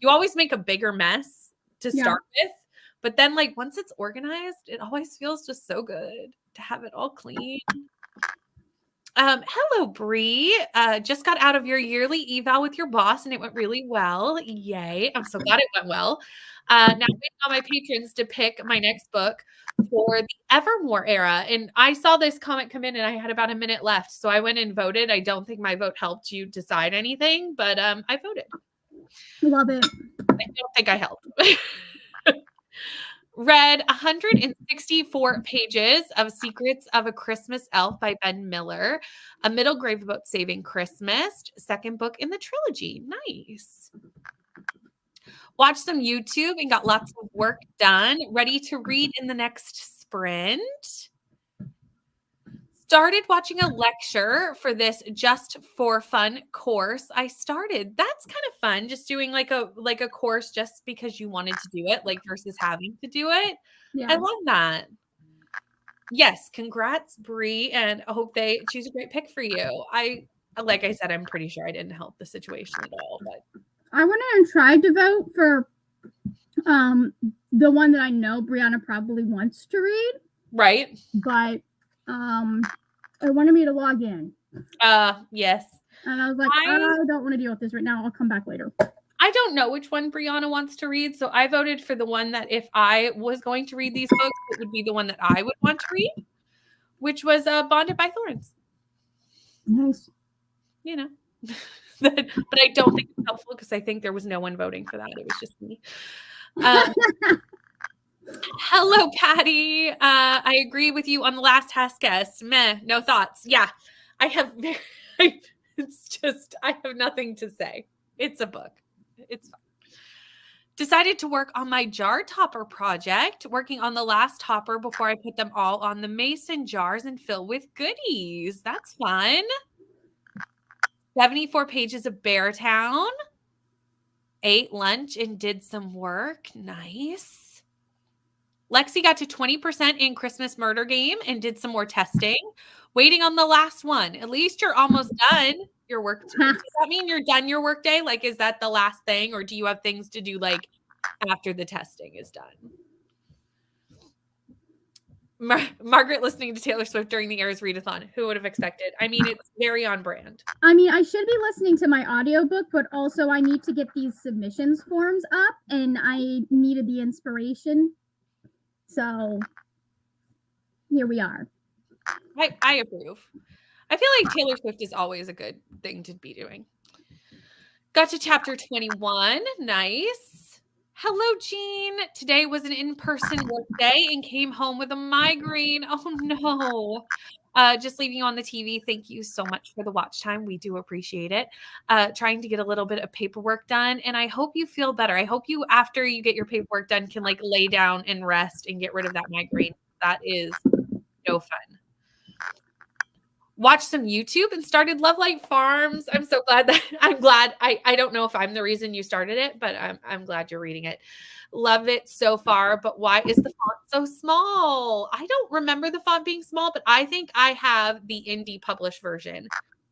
You always make a bigger mess to start with, but then like once it's organized, it always feels just so good to have it all clean. Hello, Bree. Just got out of your yearly eval with your boss and it went really well. Yay. I'm so glad it went well. Now waiting on my patrons to pick my next book for the Evermore era. And I saw this comment come in and I had about a minute left. So I went and voted. I don't think my vote helped you decide anything, but I voted.
Love it.
I don't think I helped. Read 164 pages of Secrets of a Christmas Elf by Ben Miller, a middle grade book saving Christmas, second book in the trilogy. Nice. Watched some YouTube and got lots of work done. Ready to read in the next sprint. Started watching a lecture for this Just for Fun course. I started. That's kind of fun. Just doing like a course just because you wanted to do it, like versus having to do it. Yeah. I love that. Yes, congrats, Bree, and I hope they choose a great pick for you. Like I said, I'm pretty sure I didn't help the situation at all, but
I went in and tried to vote for the one that I know Brianna probably wants to read.
Right.
But it wanted me to log in.
Yes.
And I was like, I don't want to deal with this right now. I'll come back later.
I don't know which one Brianna wants to read, so I voted for the one that if I was going to read these books, it would be the one that I would want to read, which was Bonded by Thorns.
Nice.
You know. But I don't think it's helpful because I think there was no one voting for that. It was just me. Hello, Patty. I agree with you on the last task guest. Meh, no thoughts. Yeah, I have nothing to say. It's a book. It's fine. Decided to work on my jar topper project, working on the last topper before I put them all on the mason jars and fill with goodies. That's fun. 74 pages of Beartown. Ate lunch and did some work. Nice. Lexi got to 20% in Christmas Murder Game and did some more testing. Waiting on the last one. At least you're almost done your work. Does that mean you're done your work day? Like, is that the last thing? Or do you have things to do like after the testing is done? Margaret listening to Taylor Swift during the ERAS Readathon. Who would have expected? I mean, it's very on brand.
I mean, I should be listening to my audiobook, but also I need to get these submissions forms up and I needed the inspiration. So here we are.
I approve. I feel like Taylor Swift is always a good thing to be doing. Got to chapter 21. Nice. Hello, Jean. Today was an in-person work day and came home with a migraine. Oh, no. Just leaving you on the TV. Thank you so much for the watch time. We do appreciate it. Trying to get a little bit of paperwork done. And I hope you feel better. I hope you, after you get your paperwork done, can like lay down and rest and get rid of that migraine. That is no fun. Watched some YouTube and started Love Light Farms. I'm so glad that I don't know if I'm the reason you started it, but I'm glad you're reading it. Love it so far, but why is the font so small? I don't remember the font being small, but I think I have the indie published version.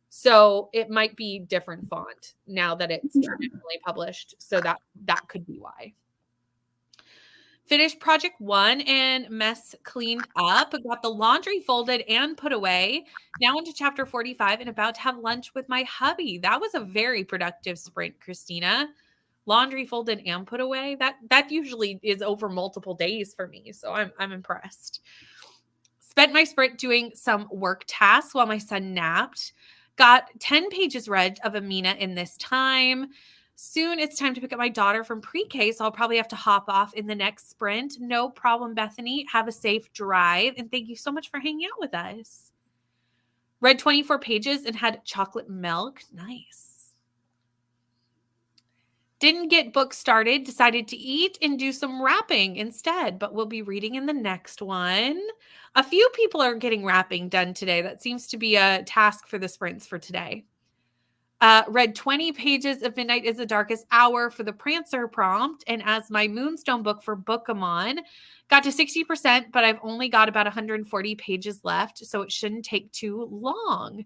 So it might be different font now that it's traditionally published. So that could be why. Finished project 1 and mess cleaned up. Got the laundry folded and put away. Now into chapter 45 and about to have lunch with my hubby. That was a very productive sprint, Christina. Laundry folded and put away. That usually is over multiple days for me. So I'm impressed. Spent my sprint doing some work tasks while my son napped. Got 10 pages read of Amina in this time. Soon it's time to pick up my daughter from pre-K, so I'll probably have to hop off in the next sprint. No problem, Bethany. Have a safe drive, and thank you so much for hanging out with us. Read 24 pages and had chocolate milk. Nice. Didn't get book started, decided to eat and do some wrapping instead, but we'll be reading in the next one. A few people are getting wrapping done today. That seems to be a task for the sprints for today. Read 20 pages of Midnight is the Darkest Hour for the Prancer prompt, and as my Moonstone book for Bookamon. Got to 60%, but I've only got about 140 pages left, so it shouldn't take too long.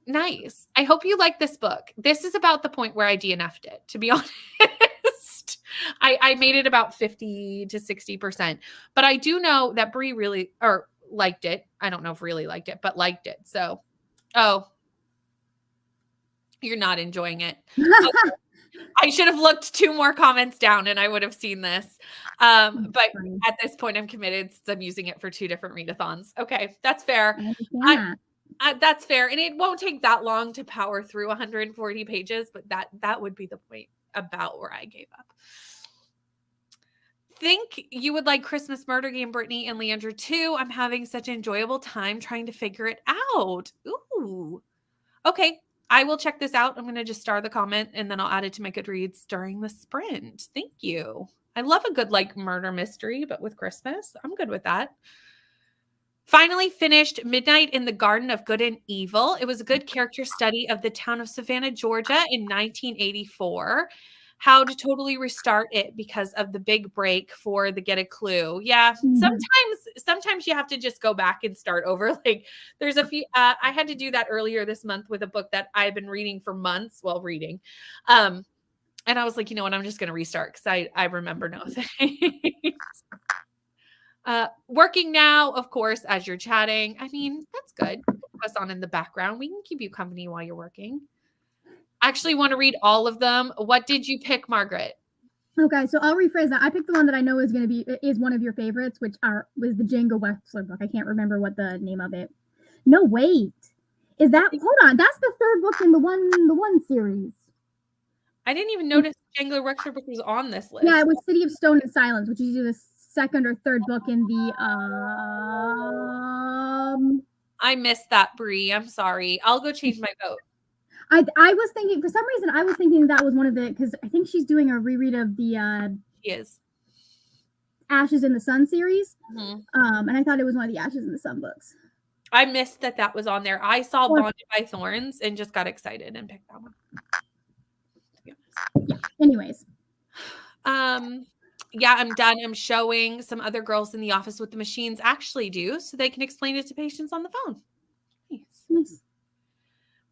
Nice. I hope you like this book. This is about the point where I DNF'd it, to be honest. I made it about 50 to 60%, but I do know that Brie really, or liked it. I don't know if really liked it, but liked it. So, you're not enjoying it. Okay. I should have looked 2 more comments down and I would have seen this. But at this point, I'm committed since I'm using it for 2 different readathons. Okay, that's fair. That's fair. And it won't take that long to power through 140 pages, but that would be the point about where I gave up. Think you would like Christmas Murder Game, Brittany and Leandra too. I'm having such an enjoyable time trying to figure it out. Ooh. Okay. I will check this out. I'm going to just star the comment and then I'll add it to my Goodreads during the sprint. Thank you. I love a good like murder mystery, but with Christmas, I'm good with that. Finally finished Midnight in the Garden of Good and Evil. It was a good character study of the town of Savannah, Georgia in 1984. How to totally restart it because of the big break for the Get a Clue. Yeah, sometimes you have to just go back and start over. Like there's a few, I had to do that earlier this month with a book that I've been reading for months while reading. And I was like, you know what, I'm just going to restart because I remember no things. Working now, of course, as you're chatting. I mean, that's good. Put us on in the background. We can keep you company while you're working. Actually want to read all of them. What did you pick, Margaret?
Okay, so I'll rephrase that. I picked the one that I know is one of your favorites, which was the Django Wexler book. I can't remember what the name of it. No, wait. Hold on. That's the 3rd book in the one series.
I didn't even notice Django Wexler book was on this list.
Yeah, it was City of Stone and Silence, which is either the 2nd or 3rd book in the
I missed that, Brie. I'm sorry. I'll go change my vote.
I was thinking, for some reason, that was one of the, because I think she's doing a reread of the
she is
Ashes in the Sun series. And I thought it was one of the Ashes in the Sun books.
I missed that was on there. I saw Bonded by Thorns and just got excited and picked that one.
Yeah. Anyways.
Yeah, I'm done. I'm showing some other girls in the office what the machines actually do so they can explain it to patients on the phone. Nice.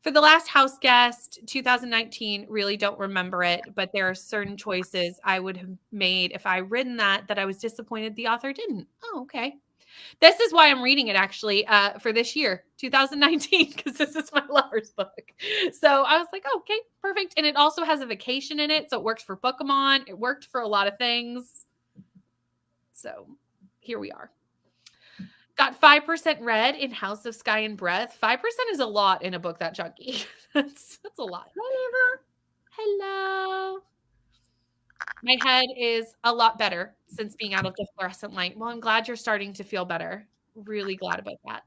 For the last house guest, 2019, really don't remember it, but there are certain choices I would have made if I written that I was disappointed the author didn't. Oh, okay. This is why I'm reading it actually for this year, 2019, because this is my lover's book. So I was like, oh, okay, perfect. And it also has a vacation in it. So it works for Bookamon. It worked for a lot of things. So here we are. Got 5% read in House of Sky and Breath. 5% is a lot in a book that chunky. That's a lot.
Hey, Neva.
Hello. My head is a lot better since being out of the fluorescent light. Well, I'm glad you're starting to feel better. Really glad about that.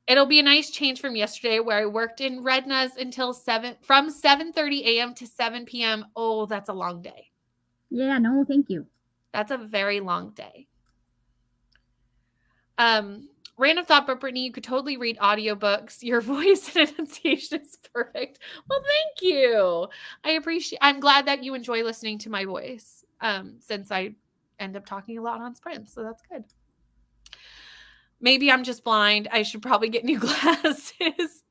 It'll be a nice change from yesterday where I worked in Readathon until 7:30 a.m. to 7 p.m. Oh, that's a long day.
Yeah, no, thank you.
That's a very long day. Random thought, but Brittany, you could totally read audiobooks. Your voice and enunciation is perfect. Well, thank you. I'm glad that you enjoy listening to my voice. Since I end up talking a lot on sprints, so that's good. Maybe I'm just blind. I should probably get new glasses.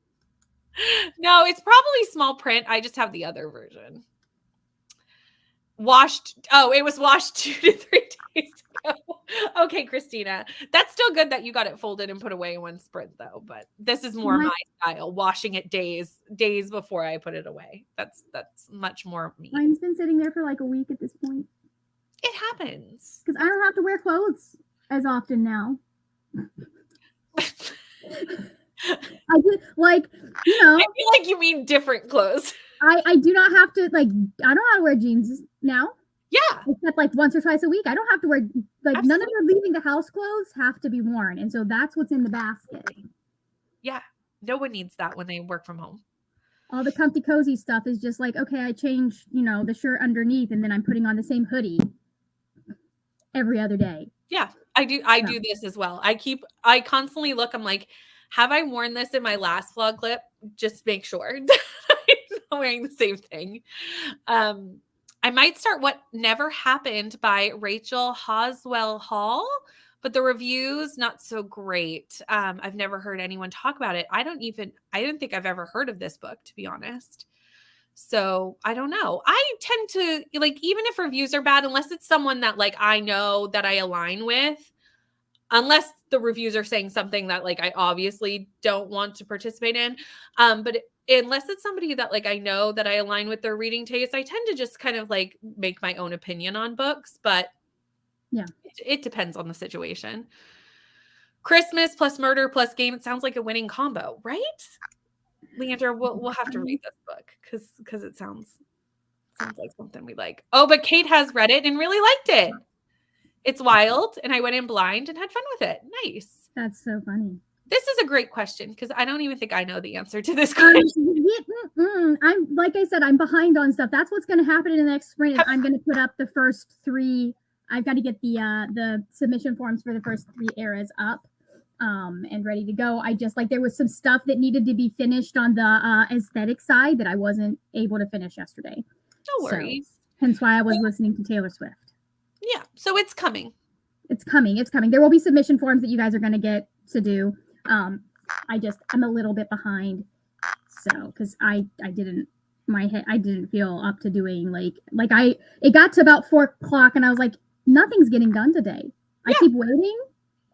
No, it's probably small print. I just have the other version. It was washed 2 to 3 days ago. Okay, Christina. That's still good that you got it folded and put away in one sprint, though. But this is more my style, washing it days before I put it away. That's much more me.
Mine's been sitting there for like a week at this point.
It happens.
Because I don't have to wear clothes as often now. I do, like, you know.
I feel like you mean different clothes.
I do not have to, like, I don't have to wear jeans now.
Yeah.
Except like once or twice a week. I don't have to wear, like, Absolutely. None of the leaving the house clothes have to be worn. And so that's what's in the basket.
Yeah. No one needs that when they work from home.
All the comfy cozy stuff is just like, okay, I change, the shirt underneath and then I'm putting on the same hoodie every other day.
Yeah, I do this as well. I constantly look, I'm like, have I worn this in my last vlog clip? Just make sure that I'm not wearing the same thing. I might start What Never Happened by Rachel Hoswell Hall, but the reviews, not so great. I've never heard anyone talk about it. I don't think I've ever heard of this book, to be honest. So I don't know. I tend to, like, even if reviews are bad, unless it's someone that, like, I know that I align with, unless the reviews are saying something that, like, I obviously don't want to participate in. But unless it's somebody that, like, I know that I align with their reading taste, I tend to just kind of, like, make my own opinion on books. But
yeah,
it depends on the situation. Christmas plus murder plus game. It sounds like a winning combo, right? Leander, we'll have to read this book because it sounds like something we like. Oh, but Kate has read it and really liked it. It's wild, and I went in blind and had fun with it. Nice.
That's so funny.
This is a great question because I don't even think I know the answer to this question.
I'm like I said, I'm behind on stuff. That's what's going to happen in the next sprint. I'm going to put up the first 3. I've got to get the submission forms for the first 3 ERAS up. And ready to go. I just, like, there was some stuff that needed to be finished on the aesthetic side that I wasn't able to finish yesterday.
No worries.
So, hence why I was listening to Taylor Swift.
Yeah, so it's coming.
It's coming. There will be submission forms that you guys are going to get to do. I'm a little bit behind. So, because I didn't feel up to doing it got to about 4:00 and I was like, nothing's getting done today. Yeah. I keep waiting.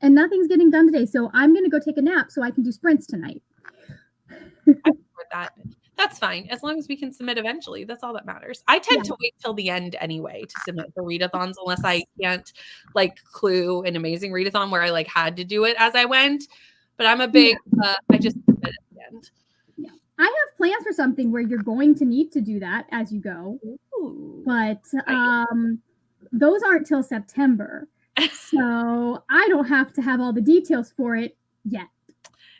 And nothing's getting done today. So I'm going to go take a nap so I can do sprints tonight.
That's fine. As long as we can submit eventually. That's all that matters. I tend to wait till the end anyway to submit the readathons unless I can't, like Clue and Amazing Readathon where I, like, had to do it as I went. But I'm a big, I just submit at the end.
Yeah. I have plans for something where you're going to need to do that as you go.
Ooh.
But those aren't till September. So I don't have to have all the details for it yet.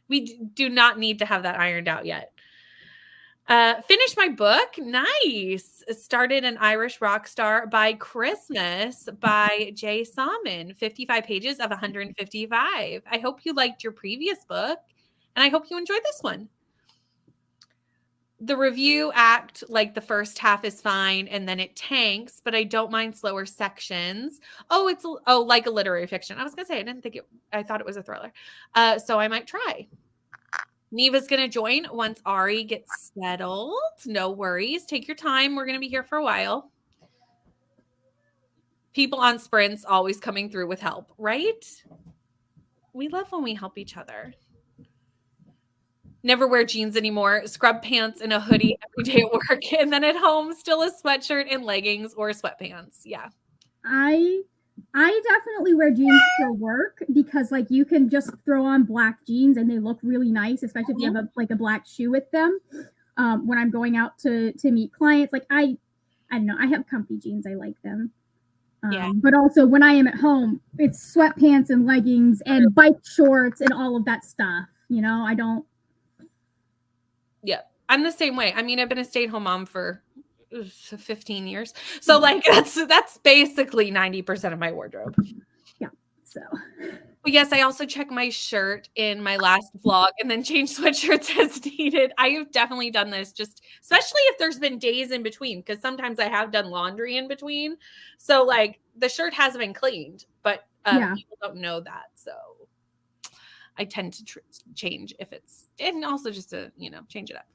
We do not need to have that ironed out yet. Finished my book. Nice. Started an Irish Rock Star by Christmas by Jay Salmon. 55 pages of 155. I hope you liked your previous book, and I hope you enjoyed this one. The review act, like, the first half is fine and then it tanks, but I don't mind slower sections. It's like a literary fiction. I was going to say, I thought it was a thriller. So I might try. Neva's going to join once Ari gets settled. No worries. Take your time. We're going to be here for a while. People on sprints always coming through with help, right? We love when we help each other. Never wear jeans anymore. Scrub pants and a hoodie every day at work. And then at home, still a sweatshirt and leggings or sweatpants. Yeah.
I I definitely wear jeans for work because like you can just throw on black jeans and they look really nice, especially if you have a black shoe with them. When I'm going out to meet clients, like I don't know, I have comfy jeans. I like them.
Yeah.
But also when I am at home, it's sweatpants and leggings and bike shorts and all of that stuff. You know, I don't.
Yeah. I'm the same way. I mean, I've been a stay-at-home mom for 15 years. So like that's basically 90% of my wardrobe.
Yeah. So
But yes, I also check my shirt in my last vlog and then change sweatshirts as needed. I have definitely done this, just especially if there's been days in between, because sometimes I have done laundry in between. So like the shirt has been cleaned, but people don't know that. So I tend to change if it's, and also just to, change it up.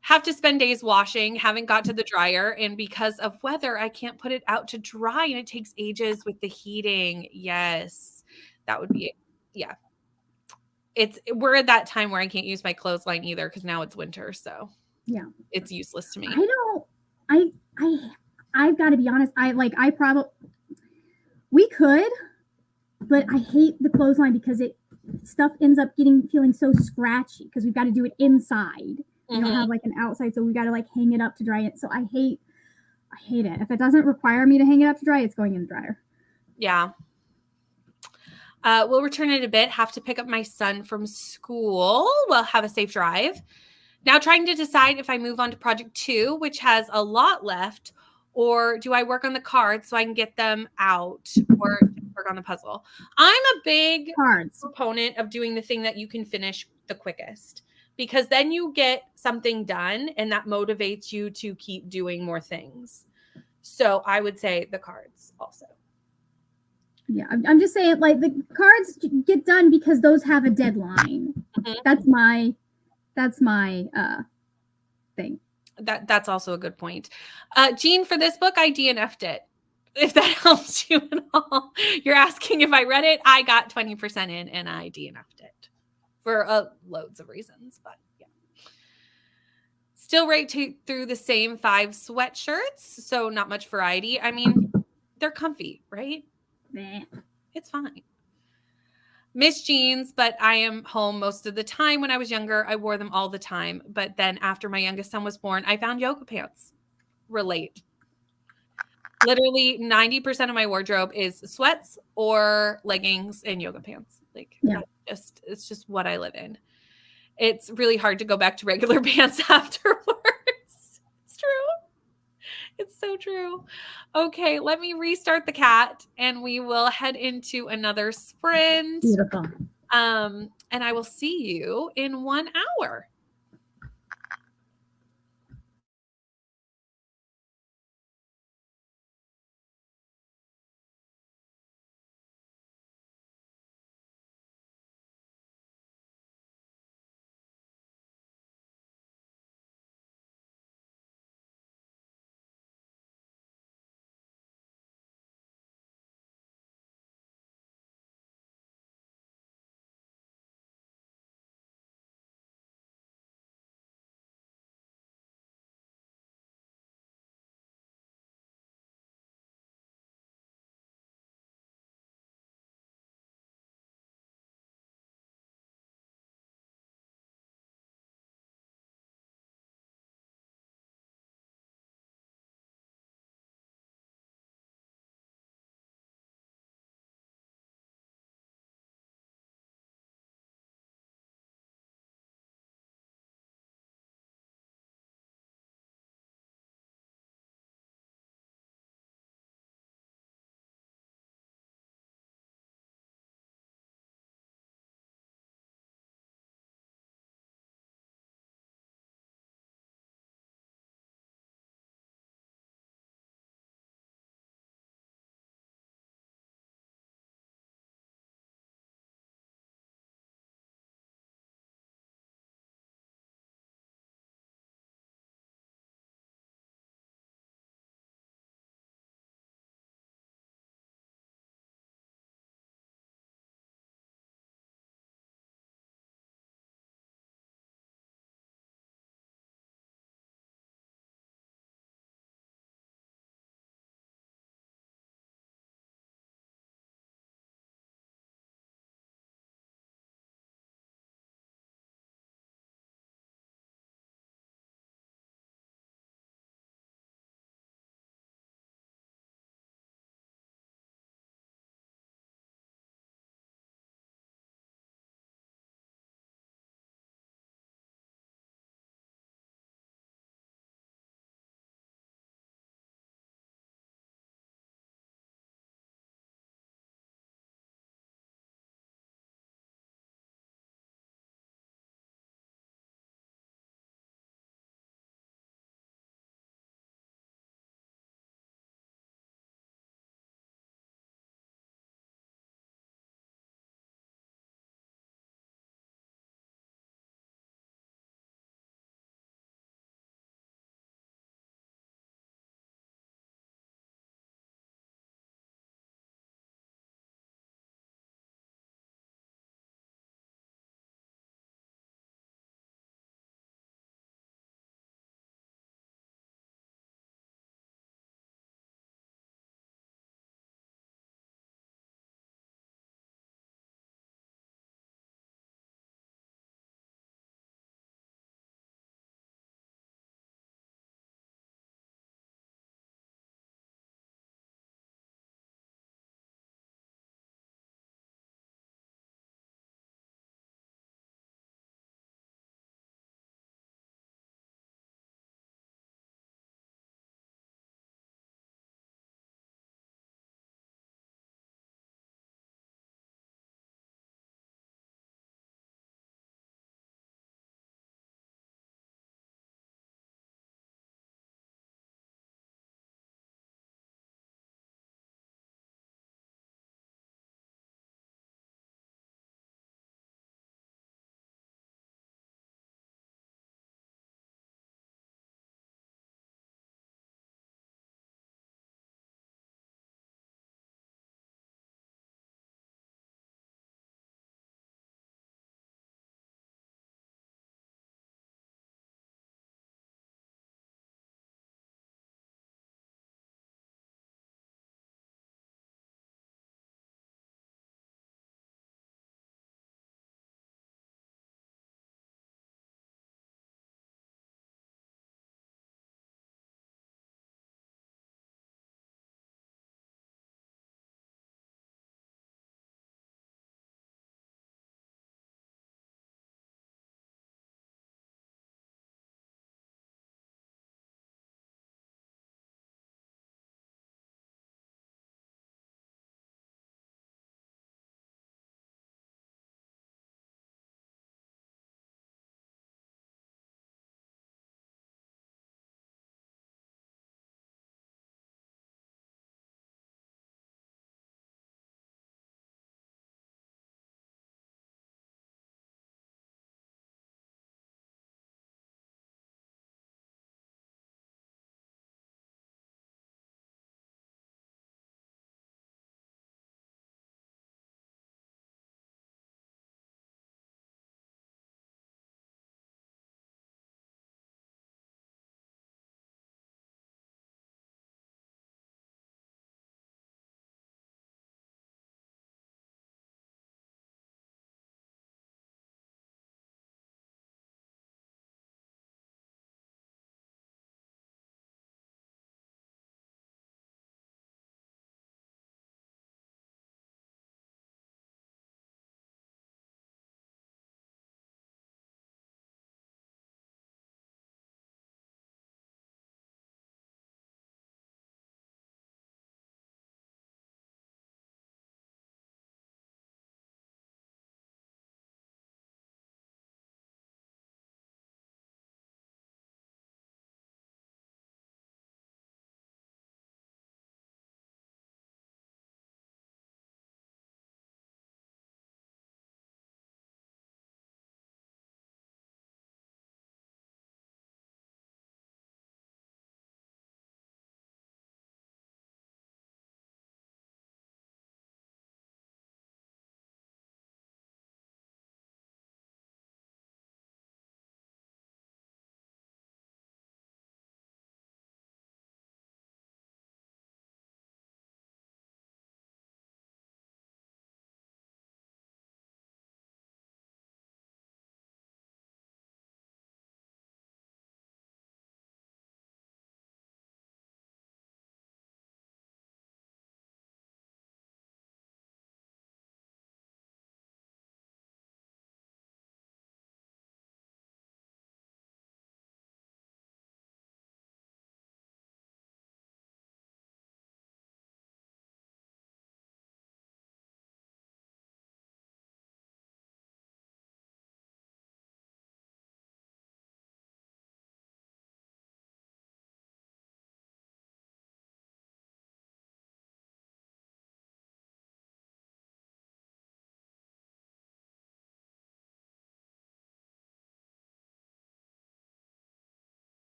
Have to spend days washing, haven't got to the dryer, and because of weather, I can't put it out to dry, and it takes ages with the heating. Yes, that would be it. Yeah. We're at that time where I can't use my clothesline either because now it's winter, so
yeah,
it's useless to me.
I don't. I've got to be honest. I probably we could, but I hate the clothesline because stuff ends up feeling so scratchy because we've got to do it inside. We don't have like an outside, so we got to like hang it up to dry it. So I hate it. If it doesn't require me to hang it up to dry, it's going in the dryer.
Yeah. We'll return in a bit. Have to pick up my son from school. We'll have a safe drive. Now trying to decide if I move on to project 2, which has a lot left, or do I work on the cards so I can get them out, or work on the puzzle? I'm a big proponent of doing the thing that you can finish the quickest, because then you get something done and that motivates you to keep doing more things. So I would say the cards also.
Yeah, I'm just saying, like, the cards get done because those have a deadline. That's my thing.
That's also a good point. Jean, for this book, I DNF'd it. If that helps you at all. You're asking if I read it. I got 20% in and I DNF'd it for loads of reasons, but yeah. Still right through the same 5 sweatshirts, so not much variety. I mean, they're comfy, right? It's fine. Miss jeans, but I am home most of the time. When I was younger, I wore them all the time. But then after my youngest son was born, I found yoga pants. Relate. Literally 90% of my wardrobe is sweats or leggings and yoga pants. Like it's just what I live in. It's really hard to go back to regular pants afterwards. It's true. It's so true. Okay, let me restart the cat and we will head into another sprint.
Beautiful.
And I will see you in 1 hour.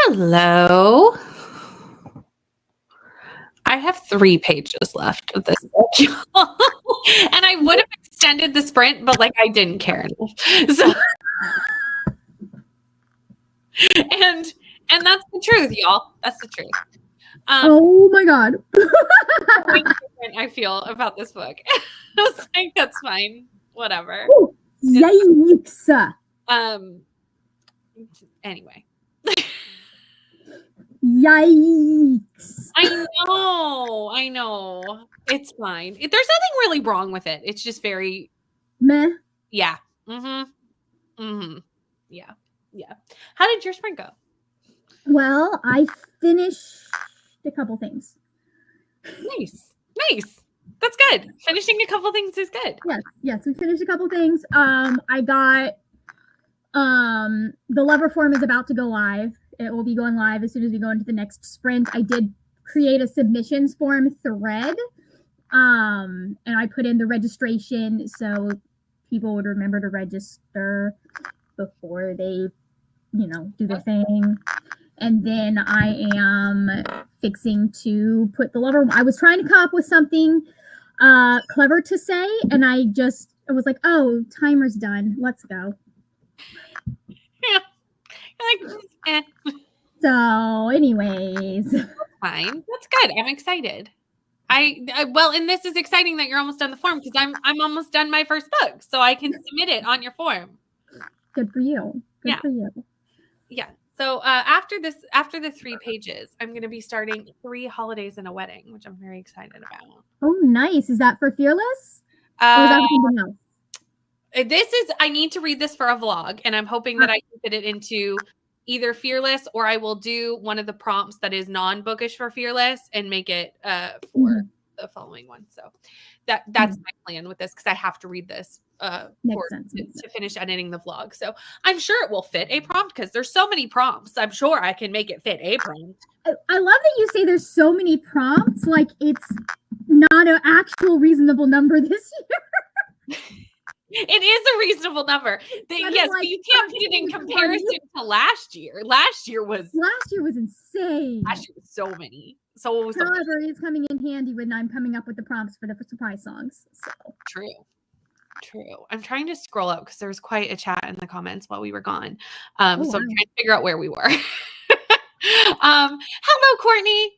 Hello. I have 3 pages left of this book, and I would have extended the sprint, but like I didn't care enough. So, and that's the truth, y'all. That's the truth.
Oh my God.
I feel about this book. I was like, that's fine. Whatever.
Ooh, yikes.
Anyway.
Yikes.
I know. It's fine. There's nothing really wrong with it. It's just very
meh.
Yeah. Yeah. How did your sprint go?
Well, I finished a couple things.
Nice. That's good. Finishing a couple things is good.
Yes, we finished a couple things. I got the lover form is about to go live. It will be going live as soon as we go into the next sprint. I did create a submissions form thread. And I put in the registration so people would remember to register before they, do their thing. And then I am fixing to put the lover. I was trying to come up with something clever to say, and I was like, oh, timer's done. Let's go.
Yeah.
So, anyways.
That's fine. That's good. I'm excited. Well, and this is exciting that you're almost done the form because I'm almost done my first book, so I can submit it on your form.
Good for you. Good for you.
Yeah. So after the 3 pages, I'm going to be starting 3 holidays and a wedding, which I'm very excited about.
Oh, nice. Is that for Fearless? Or is that something else?
I need to read this for a vlog, and I'm hoping that I can fit it into either Fearless, or I will do one of the prompts that is non-bookish for Fearless and make it for the following one. So that's my plan with this, because I have to read this to finish editing the vlog. So I'm sure it will fit a prompt because there's so many prompts. I'm sure I can make it fit a prompt.
I love that you say there's so many prompts. Like it's not an actual reasonable number this year.
It is a reasonable number. Yes, but you can't put it in comparison to last year. Last year was
insane.
Last year was so many.
However, it's coming in handy when I'm coming up with the prompts for the surprise songs. So
True. I'm trying to scroll up because there was quite a chat in the comments while we were gone. So I'm trying to figure out where we were. Hello, Courtney.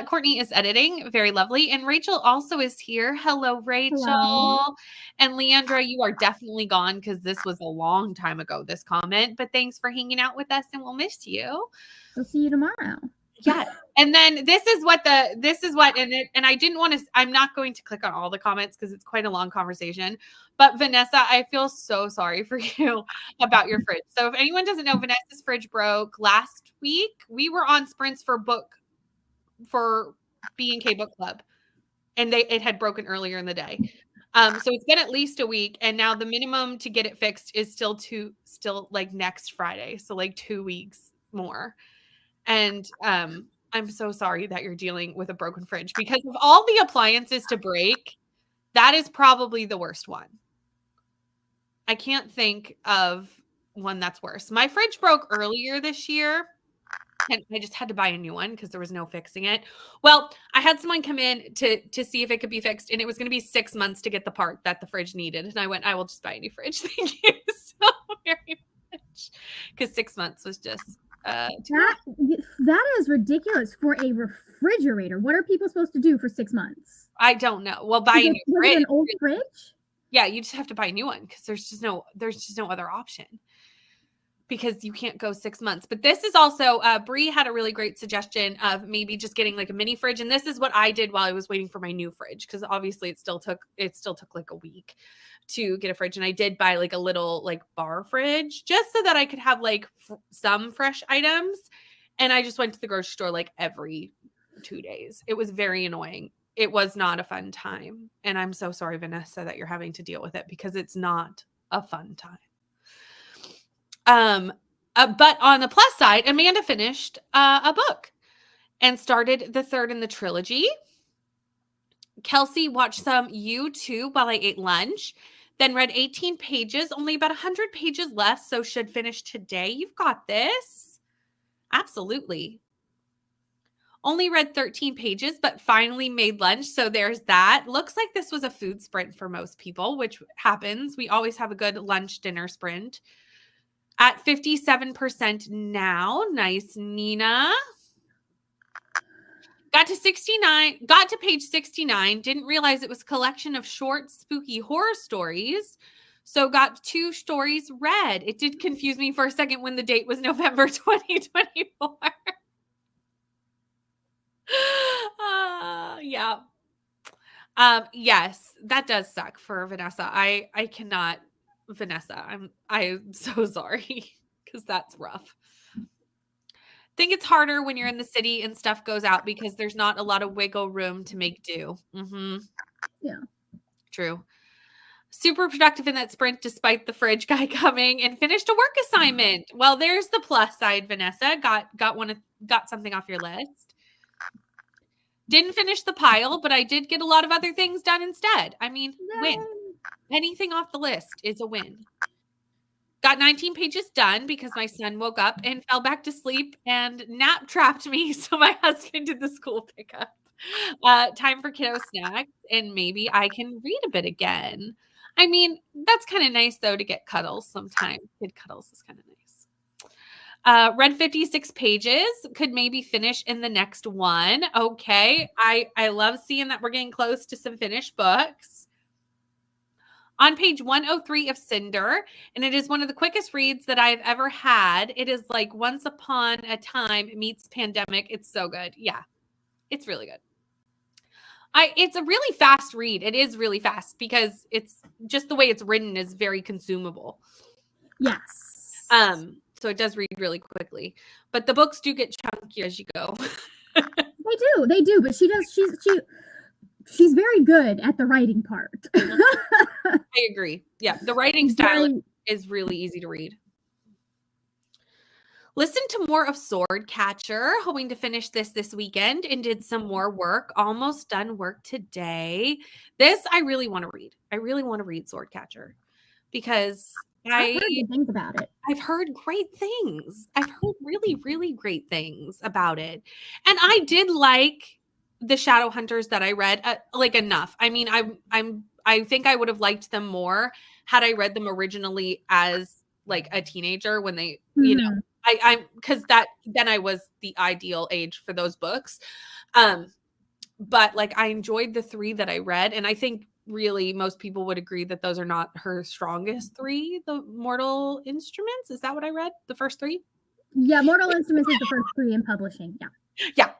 Courtney is editing. Very lovely. And Rachel also is here. Hello, Rachel. Hello. And Leandra, you are definitely gone because this was a long time ago, this comment. But thanks for hanging out with us, and we'll miss you.
We'll see you tomorrow.
Yeah. And then this is what, and I didn't want to, I'm not going to click on all the comments because it's quite a long conversation. But Vanessa, I feel so sorry for you about your fridge. So if anyone doesn't know, Vanessa's fridge broke last week. We were on sprints for B&K Book Club, and it had broken earlier in the day. So it's been at least a week, and now the minimum to get it fixed is still like next Friday. So like 2 weeks more. And I'm so sorry that you're dealing with a broken fridge, because of all the appliances to break, that is probably the worst one. I can't think of one that's worse. My fridge broke earlier this year, and I just had to buy a new one because there was no fixing it. Well, I had someone come in to see if it could be fixed, and it was going to be 6 months to get the part that the fridge needed. And I went, I will just buy a new fridge. Thank you so very much. Because 6 months was just...
that is ridiculous for a refrigerator. What are people supposed to do for 6 months?
I don't know. Well, buy a new fridge.
An old fridge?
Yeah, you just have to buy a new one because there's just no other option, because you can't go 6 months. But this is also Bree had a really great suggestion of maybe just getting like a mini fridge, and this is what I did while I was waiting for my new fridge, because obviously it still took like a week to get a fridge. And I did buy like a little like bar fridge just so that I could have like some fresh items. And I just went to the grocery store like every 2 days. It was very annoying. It was not a fun time. And I'm so sorry, Vanessa, that you're having to deal with it, because it's not a fun time. But on the plus side, Amanda finished a book and started the third in the trilogy. Kelsey watched some YouTube while I ate lunch, then read 18 pages, only about 100 pages left, so should finish today. You've got this. Absolutely. Only read 13 pages, but finally made lunch. So there's that. Looks like this was a food sprint for most people, which happens. We always have a good lunch dinner sprint. At 57% now. Nice, Nina. Got to page 69. Didn't realize it was a collection of short, spooky horror stories. So got 2 stories read. It did confuse me for a second when the date was November 2024. Yeah. Yes, that does suck for Vanessa. I cannot, Vanessa. I'm so sorry because that's rough. Think it's harder when you're in the city and stuff goes out because there's not a lot of wiggle room to make do. Mm-hmm.
Yeah.
True. Super productive in that sprint despite the fridge guy coming, and finished a work assignment. Well, there's the plus side, Vanessa. Got something off your list. Didn't finish the pile, but I did get a lot of other things done instead. I mean, win. Anything off the list is a win. Got 19 pages done because my son woke up and fell back to sleep and nap trapped me. So my husband did the school pickup. Time for kiddo snacks, and maybe I can read a bit again. I mean, that's kind of nice, though, to get cuddles sometimes. Kid cuddles is kind of nice. Read 56 pages. Could maybe finish in the next one. Okay. I love seeing that we're getting close to some finished books. On page 103 of Cinder, and it is one of the quickest reads that I've ever had. It is like Once Upon a Time meets Pandemic. It's so good. Yeah, it's really good. It's a really fast read. It is really fast because it's just the way it's written is very consumable.
Yes.
So it does read really quickly, but the books do get chunky as you go.
They do, but she's very good at the writing part.
I agree. Yeah, the writing style is really easy to read. Listened to more of Swordcatcher, hoping to finish this weekend, and did some more work. Almost done work today. This I really want to read. I really want to read Swordcatcher because
I've heard good things about it.
I've heard great things. I've heard really, really great things about it. And I did like the Shadowhunters that I read, like enough. I mean, I think I would have liked them more had I read them originally as like a teenager when they, you know, because then I was the ideal age for those books. But like I enjoyed the 3 that I read, and I think really most people would agree that those are not her strongest 3. The Mortal Instruments, is that what I read? The first 3?
Yeah, Mortal Instruments is the first 3 in publishing.
Yeah.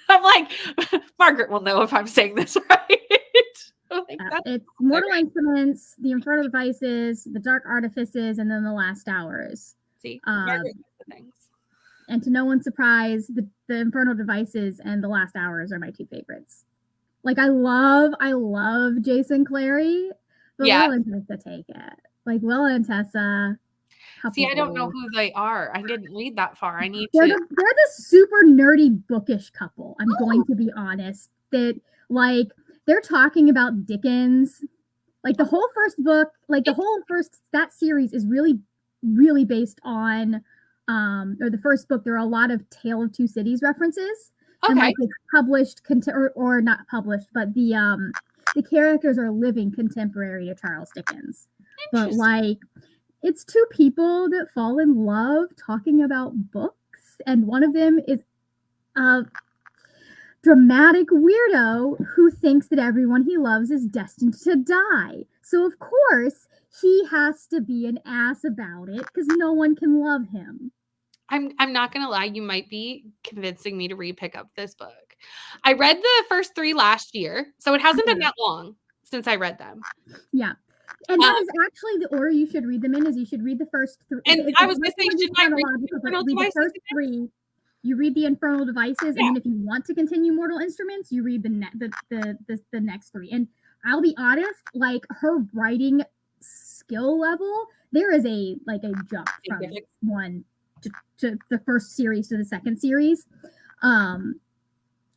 I'm like, Margaret will know if I'm saying this right.
It's Mortal Instruments, The Infernal Devices, The Dark Artifices, and then The Last Hours.
See, things.
And to no one's surprise, the Infernal Devices and The Last Hours are my 2 favorites. Like I love Jason Clary, but Will and Tessa take it. Like Will and Tessa.
See, I don't know who they are. I didn't read that far. I need
they're the super nerdy bookish couple. I'm going to be honest. That like they're talking about Dickens. Like the whole first book, like that series is really, really based on or the first book, there are a lot of Tale of Two Cities references. Okay. And like it's published or not published, but the characters are living contemporary to Charles Dickens. But like it's 2 people that fall in love talking about books, and one of them is a dramatic weirdo who thinks that everyone he loves is destined to die. So of course he has to be an ass about it because no one can love him.
I'm not gonna lie, you might be convincing me to pick up this book. I read the first 3 last year, so it hasn't been that long since I read them.
Yeah. And that is actually the order you should read them in. Is you should read the first 3.
And I was gonna say, should I read
the first 3? You read the Infernal Devices, and then if you want to continue Mortal Instruments, you read the next 3. And I'll be honest, like her writing skill level, there is a jump from 1 to the first series to the second series.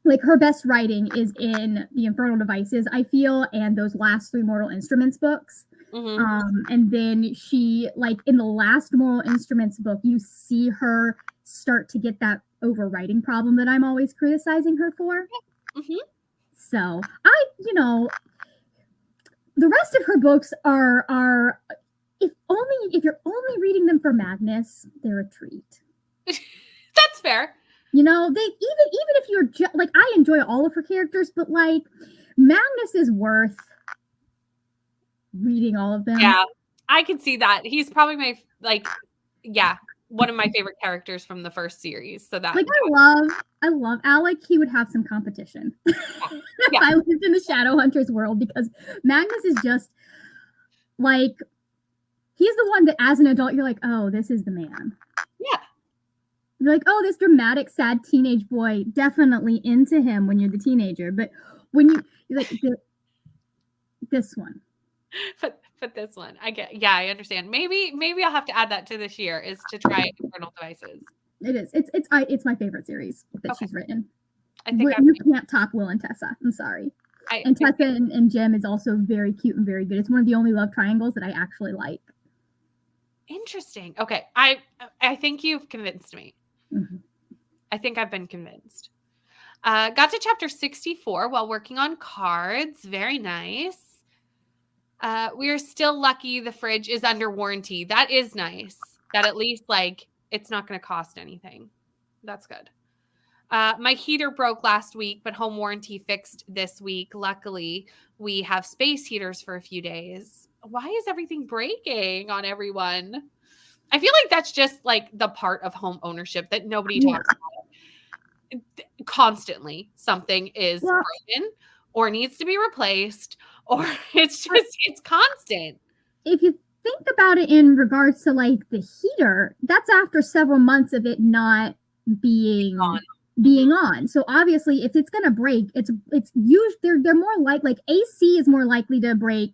Like her best writing is in the Infernal Devices, I feel, and those last 3 Mortal Instruments books. And then she, like, in the last Moral Instruments book, you see her start to get that overwriting problem that I'm always criticizing her for. So the rest of her books are if you're only reading them for Magnus, they're a treat.
That's fair.
They even if you're like, I enjoy all of her characters, but like Magnus is worth reading all of them.
Yeah, I can see that. He's probably my one of my favorite characters from the first series. So that,
like, I love Alec. He would have some competition.
Yeah.
I lived in the Shadowhunters world, because Magnus is just like, he's the one that as an adult you're like, oh, this is the man.
Yeah.
You're like, oh, this dramatic, sad teenage boy, definitely into him when you're the teenager. But when you're like, this one.
But this one, I understand. Maybe I'll have to add that to this year, is to try Infernal Devices.
It is. It's my favorite series that she's written.
I think
you can't top Will and Tessa. I'm sorry. And Tessa and Jim is also very cute and very good. It's one of the only love triangles that I actually like.
Interesting. Okay. I think you've convinced me. I think I've been convinced. Got to chapter 64 while working on cards. Very nice. We are still lucky the fridge is under warranty. That is nice. That at least, like, it's not going to cost anything. That's good. My heater broke last week, but home warranty fixed this week. Luckily, we have space heaters for a few days. Why is everything breaking on everyone? I feel like that's just like the part of home ownership that nobody talks about. Constantly something is broken or needs to be replaced, or it's constant.
If you think about it in regards to like the heater, that's after several months of it not being on. So obviously, if it's gonna break, it's used. They're more like AC is more likely to break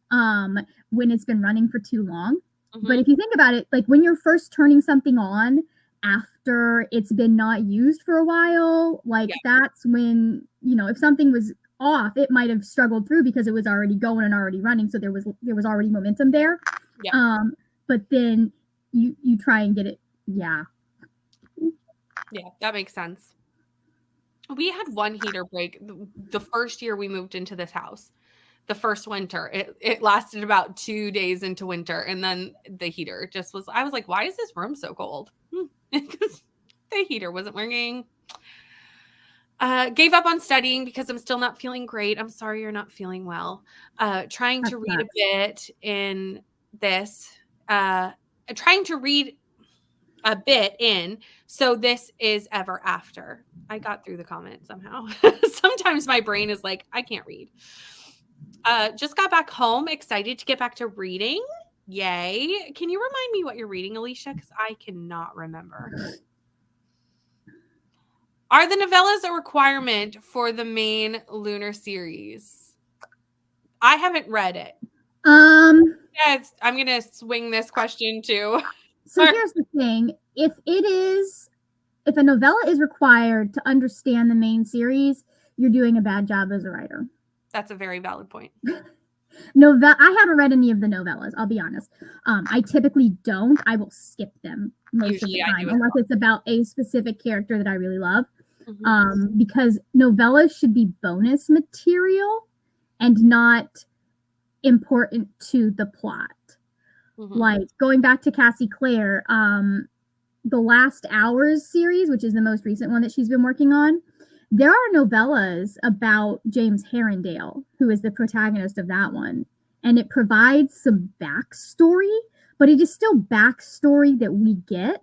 when it's been running for too long. But if you think about it, like when you're first turning something on after it's been not used for a while, like that's when, if something was off, it might have struggled through because it was already going and already running, so there was already momentum there. But then you try and get it.
That makes sense. We had one heater break the first year we moved into this house. The first winter, it lasted about 2 days into winter, and then the heater just was. I was like, "Why is this room so cold?" Because the heater wasn't working. Gave up on studying because I'm still not feeling great. I'm sorry you're not feeling well. Trying to read a bit in this. Trying to read a bit in. So this is ever after. I got through the comment somehow. Sometimes my brain is like, I can't read. Just got back home. Excited to get back to reading. Yay. Can you remind me what you're reading, Alicia? Because I cannot remember. Are the novellas a requirement for the main Lunar series? I haven't read it. Yes, I'm going to swing this question too.
So here's the thing. If a novella is required to understand the main series, you're doing a bad job as a writer.
That's a very valid point.
I haven't read any of the novellas, I'll be honest. I typically don't. I will skip them most of the time, unless it's about a specific character that I really love. Because novellas should be bonus material and not important to the plot. Like going back to Cassie Clare, the Last Hours series, which is the most recent one that she's been working on, there are novellas about James Herondale, who is the protagonist of that one. And it provides some backstory, but it is still backstory that we get.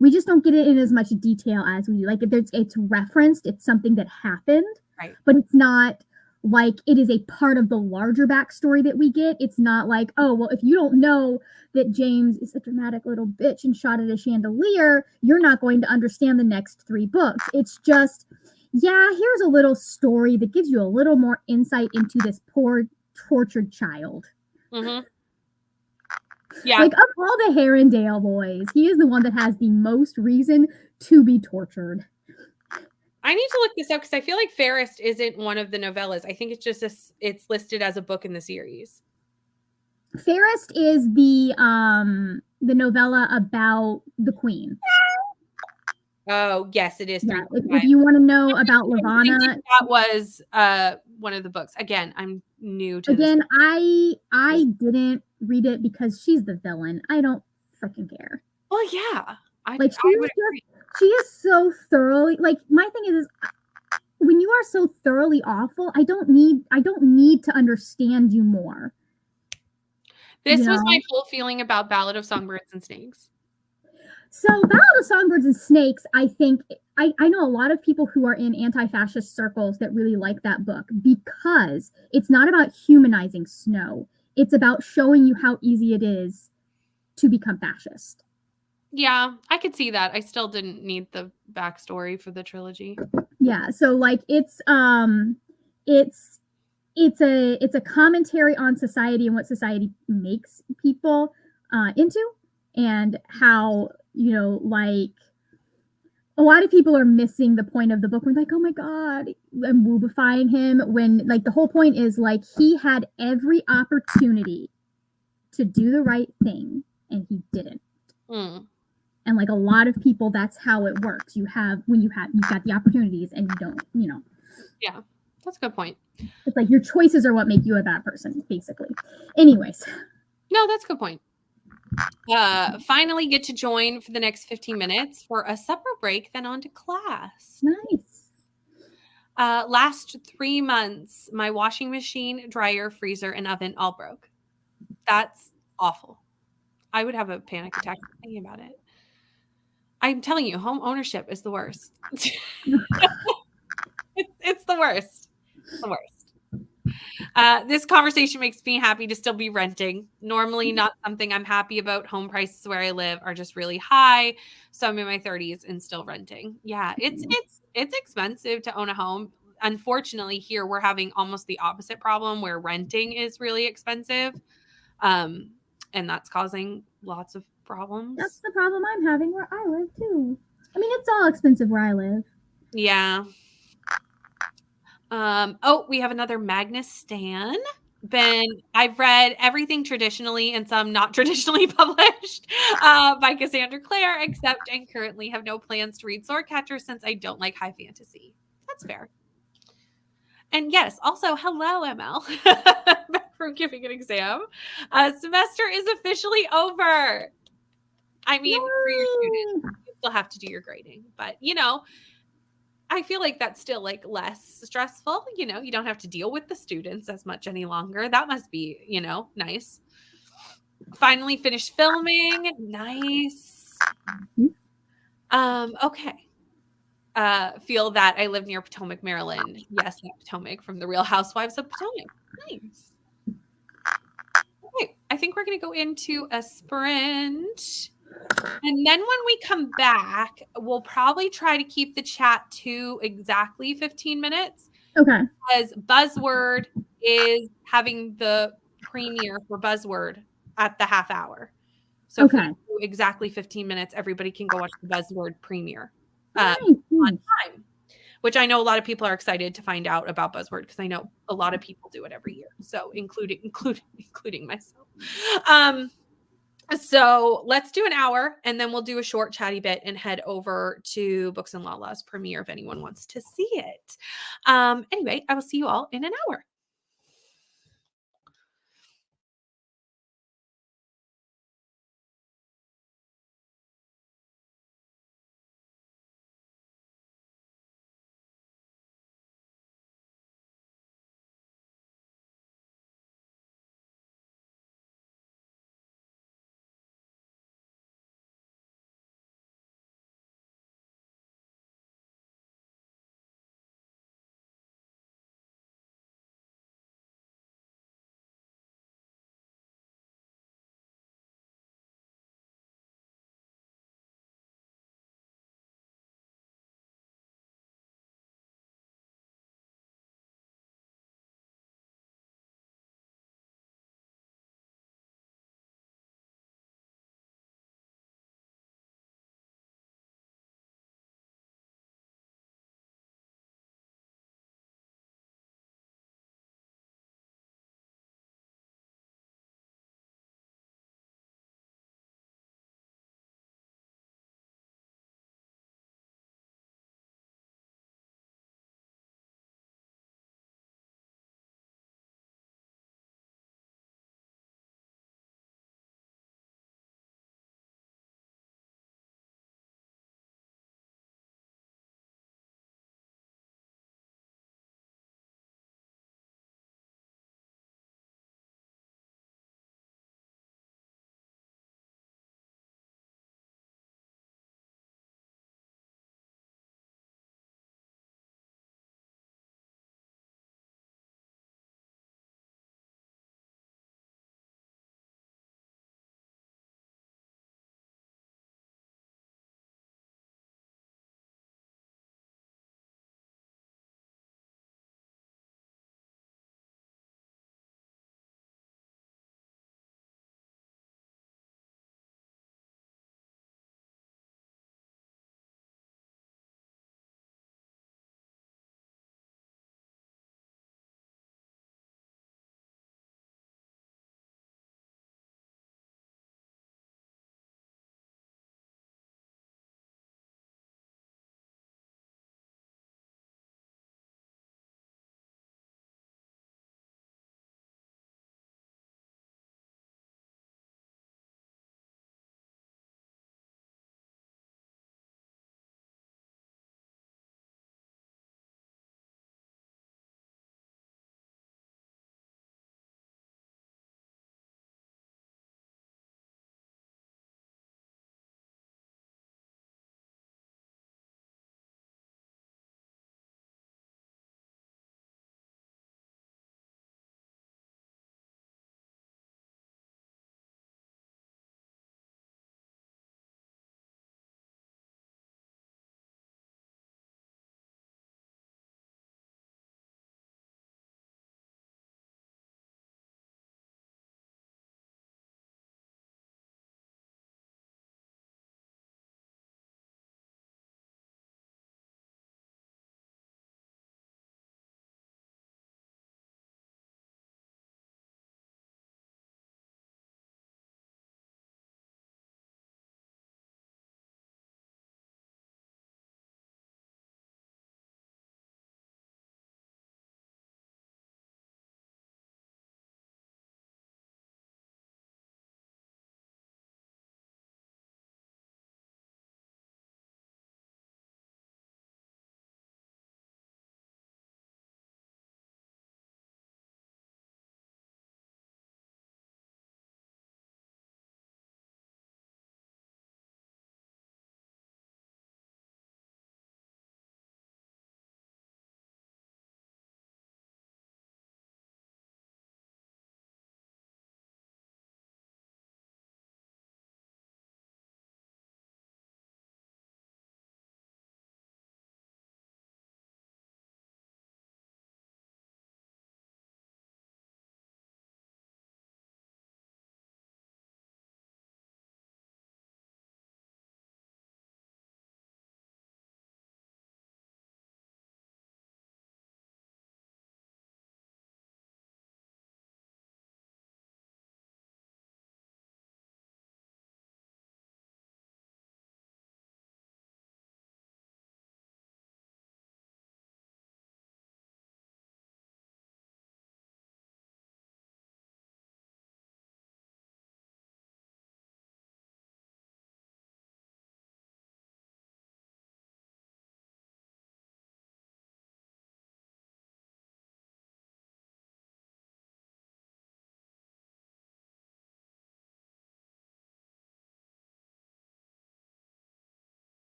We just don't get it in as much detail as we do. Like it's referenced, it's something that happened,
right? But
it's not like it is a part of the larger backstory that we get. It's not like, oh, well, if you don't know that James is a dramatic little bitch and shot at a chandelier, you're not going to understand the next 3 books. It's just, here's a little story that gives you a little more insight into this poor, tortured child. Like, of all the Herondale boys, he is the one that has the most reason to be tortured.
I need to look this up because I feel like Fairest isn't one of the novellas. I think it's just it's listed as a book in the series.
Fairest is the novella about the queen.
Oh, yes, it is 3
Yeah, if you wanna know about
I was thinking
Lavana.
that was, one of the books. Again, I'm new to this.
Again, I didn't read it because she's the villain. I don't freaking care.
Well, yeah. I
Like,
would agree.
she is so thoroughly like, my thing is when you are so thoroughly awful, I don't need to understand you more, you
This was my
know?
whole feeling about Ballad of Songbirds and Snakes.
So, Ballad of Songbirds and Snakes, I think I know a lot of people who are in anti-fascist circles that really like that book because it's not about humanizing Snow. It's about showing you how easy it is to become fascist.
Yeah, I could see that. I still didn't need the backstory for the trilogy.
Yeah, so like it's it's a commentary on society and what society makes people into, and how, you know, like a lot of people are missing the point of the book. We're like, oh my god, I'm woobifying him, when like the whole point is like he had every opportunity to do the right thing and he didn't.
Mm.
And like a lot of people, that's how it works. You've got the opportunities and you don't, you know.
Yeah, that's a good point.
It's like your choices are what make you a bad person, basically. Anyways.
No, that's a good point. Finally get to join for the next 15 minutes for a supper break, then on to class.
Nice.
Last 3 months, my washing machine, dryer, freezer, and oven all broke. That's awful. I would have a panic attack thinking about it. I'm telling you, home ownership is the worst. It's the worst. The worst. This conversation makes me happy to still be renting. Normally not something I'm happy about. Home prices where I live are just really high. So I'm in my 30s and still renting. Yeah, it's expensive to own a home. Unfortunately, here we're having almost the opposite problem where renting is really expensive. Um, and that's causing lots of problems.
That's the problem I'm having where I live too. I mean, it's all expensive where I live.
Yeah. Oh, we have another Magnus Stan. Ben, I've read everything traditionally and some not traditionally published by Cassandra Clare, except and currently have no plans to read Swordcatcher since I don't like high fantasy. That's fair. And yes, also, hello, ML. Back from giving an exam. Semester is officially over. I mean, for your students, you still have to do your grading, but you know, I feel like that's still like less stressful. You know, you don't have to deal with the students as much any longer. That must be, you know, nice. Finally finished filming. Nice. Okay. Feel that I live near Potomac, Maryland. Yes, not Potomac from the Real Housewives of Potomac. Nice. Okay, I think we're gonna go into a sprint. And then when we come back, we'll probably try to keep the chat to exactly 15 minutes.
Okay.
Because Buzzword is having the premiere for Buzzword at the half hour. So if we do exactly 15 minutes, everybody can go watch the Buzzword premiere on time, which I know a lot of people are excited to find out about Buzzword because I know a lot of people do it every year. So including myself. So let's do an hour and then we'll do a short chatty bit and head over to Books and Lala's premiere if anyone wants to see it. Anyway, I will see you all in an hour.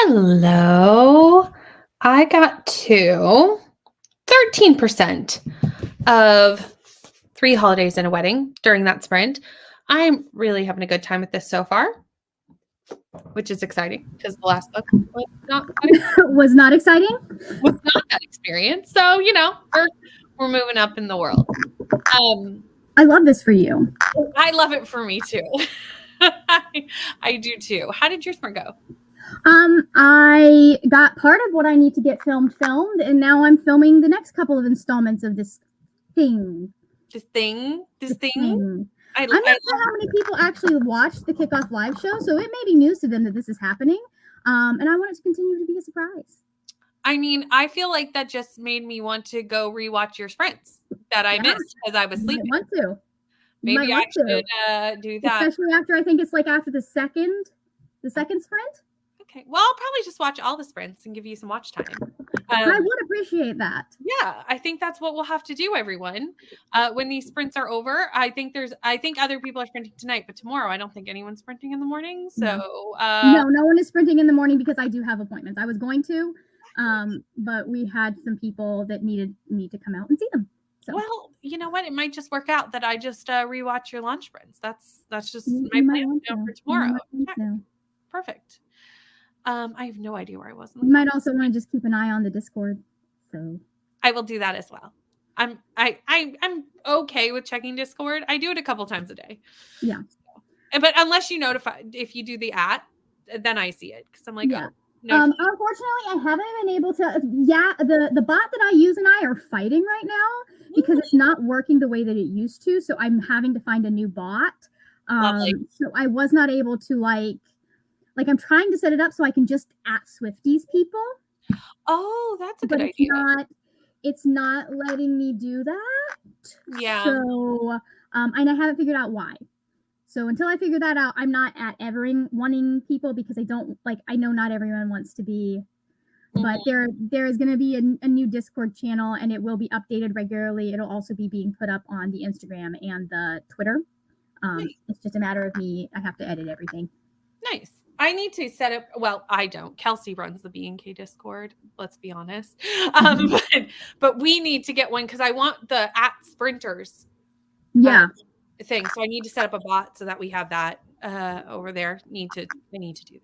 Hello. I got to 13% of 3 holidays and a wedding during that sprint. I'm really having a good time with this so far, which is exciting because the last book
was not exciting.
Was not that experience. So, we're moving up in the world.
I love this for you.
I love it for me too. I do too. How did your sprint go?
I got part of what I need to get filmed, and now I'm filming the next couple of installments of this thing.
This thing?
I'm not sure how many people actually watched the kickoff live show, so it may be news to them that this is happening. And I want it to continue to be a surprise.
I mean, I feel like that just made me want to go rewatch your sprints that I missed because I was sleeping.
Want to.
Maybe I should do that.
Especially after, I think it's like after the second sprint.
Okay. Well, I'll probably just watch all the sprints and give you some watch time.
I would appreciate that.
Yeah, I think that's what we'll have to do, everyone. When these sprints are over, I think other people are sprinting tonight, but tomorrow I don't think anyone's sprinting in the morning. So
no one is sprinting in the morning because I do have appointments. I was going to, but we had some people that needed me to come out and see them. So.
Well, you know what? It might just work out that I just rewatch your launch sprints. That's just my plan for tomorrow. Okay. Perfect. I have no idea where I was.
You might also want to just keep an eye on the Discord. So
I will do that as well. I'm okay with checking Discord. I do it a couple times a day.
Yeah.
But unless you notify, if you do the then I see it because I'm like,
yeah. Unfortunately, I haven't been able to. Yeah, the bot that I use and I are fighting right now because it's not working the way that it used to. So I'm having to find a new bot. So I was not able to like I'm trying to set it up so I can just @Swifties people.
Oh, that's a good idea.
It's not letting me do that.
Yeah.
So, and I haven't figured out why. So until I figure that out, I'm not wanting people because I know not everyone wants to be, but there is going to be a new Discord channel and it will be updated regularly. It'll also be being put up on the Instagram and the Twitter. It's just a matter of me. I have to edit everything.
Nice. I need to set up. Well, I don't. Kelsey runs the B&K Discord. Let's be honest. But we need to get one because I want the @sprinters.
Yeah.
Thing. So I need to set up a bot so that we have that over there. I need to do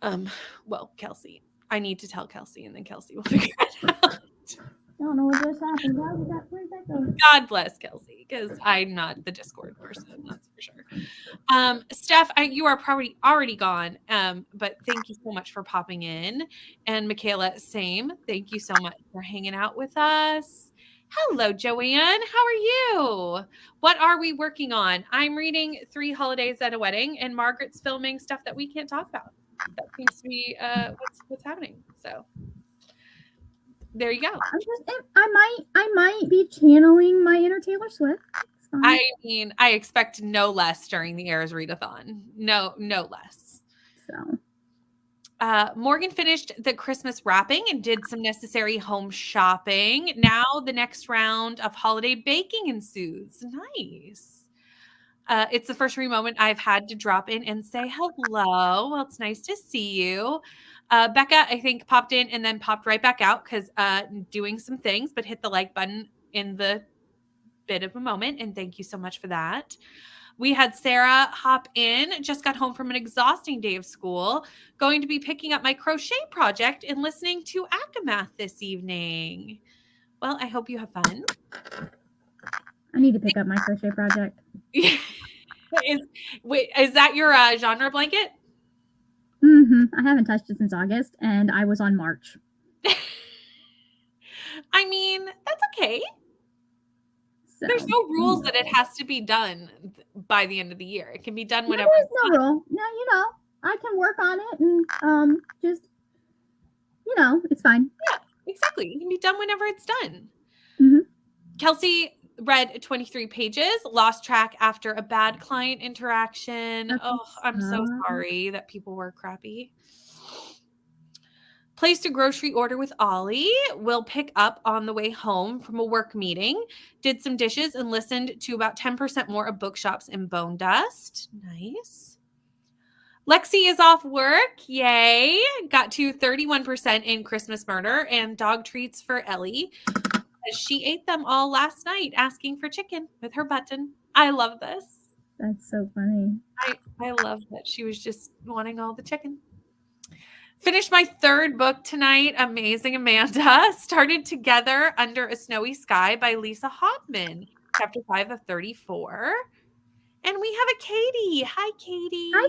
that. Well, Kelsey. I need to tell Kelsey, and then Kelsey will figure it out.
I don't know what just happened. Where'd that go?
God bless Kelsey, because I'm not the Discord person, that's for sure. Steph, you are probably already gone, but thank you so much for popping in. And Michaela, same. Thank you so much for hanging out with us. Hello, Joanne. How are you? What are we working on? I'm reading 3 Holidays at a Wedding, and Margaret's filming stuff that we can't talk about. That seems to be what's happening. So there you go.
I might be channeling my inner Taylor Swift.
I mean, I expect no less during the ERAS Readathon. No less.
So
Morgan finished the Christmas wrapping and did some necessary home shopping. Now the next round of holiday baking ensues. Nice. It's the first moment I've had to drop in and say hello. Well, it's nice to see you. Becca, I think, popped in and then popped right back out because doing some things, but hit the like button in the bit of a moment. And thank you so much for that. We had Sarah hop in, just got home from an exhausting day of school, going to be picking up my crochet project and listening to Akamath this evening. Well, I hope you have fun.
I need to pick up my crochet project.
Is that your genre blanket?
I haven't touched it since August, and I was on March.
I mean, that's okay. So, there's no rules that it has to be done by the end of the year. It can be done whenever.
There's no rule. No, I can work on it and just, it's fine.
Yeah, exactly. It can be done whenever it's done.
Mm-hmm.
Kelsey read 23 pages, lost track after a bad client interaction. Oh, I'm so sorry that people were crappy. Placed a grocery order with Ollie. Will pick up on the way home from a work meeting. Did some dishes and listened to about 10% more of Bookshops and Bone Dust. Nice. Lexi is off work. Yay. Got to 31% in Christmas murder and dog treats for Ellie. She ate them all last night asking for chicken with her button. I love this.
That's so funny.
I love that she was just wanting all the chicken. Finished my third book tonight, Amazing Amanda. Started Together Under a Snowy Sky by Lisa Hoffman, chapter 5 of 34. And we have a Katie. Hi, Katie.
Hi,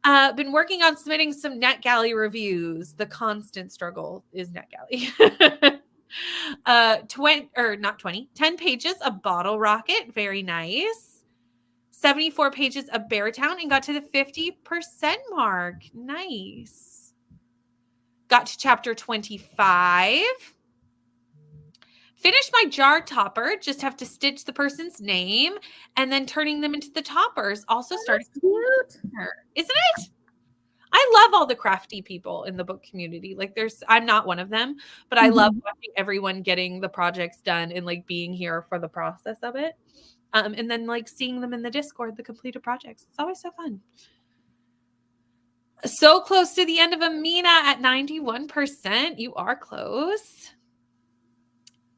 Katie.
Been working on submitting some NetGalley reviews. The constant struggle is NetGalley. 10 pages of Bottle Rocket. Very nice. 74 pages of Beartown and got to the 50% mark. Nice. Got to chapter 25. Finished my jar topper. Just have to stitch the person's name and then turning them into the toppers. Also started.
Cute.
Isn't it? I love all the crafty people in the book community. Like I'm not one of them, but I love watching everyone getting the projects done and like being here for the process of it. And then like seeing them in the Discord, the completed projects. It's always so fun. So close to the end of Amina at 91%. You are close.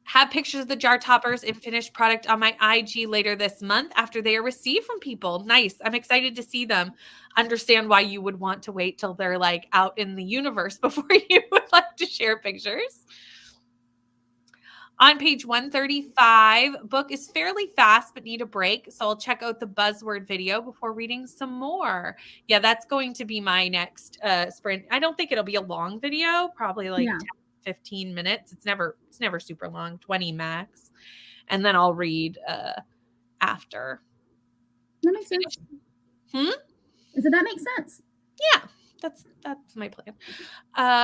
Have pictures of the jar toppers and finished product on my IG later this month after they are received from people. Nice. I'm excited to see them. Understand why you would want to wait till they're like out in the universe before you would like to share pictures. On page 135, book is fairly fast but need a break, so I'll check out the buzzword video before reading some more. Yeah, that's going to be my next sprint. I don't think it'll be a long video, probably like 10, 15 minutes. It's never super long, 20 max. And then I'll read after.
That makes sense. Does that make sense?
Yeah. That's my plan.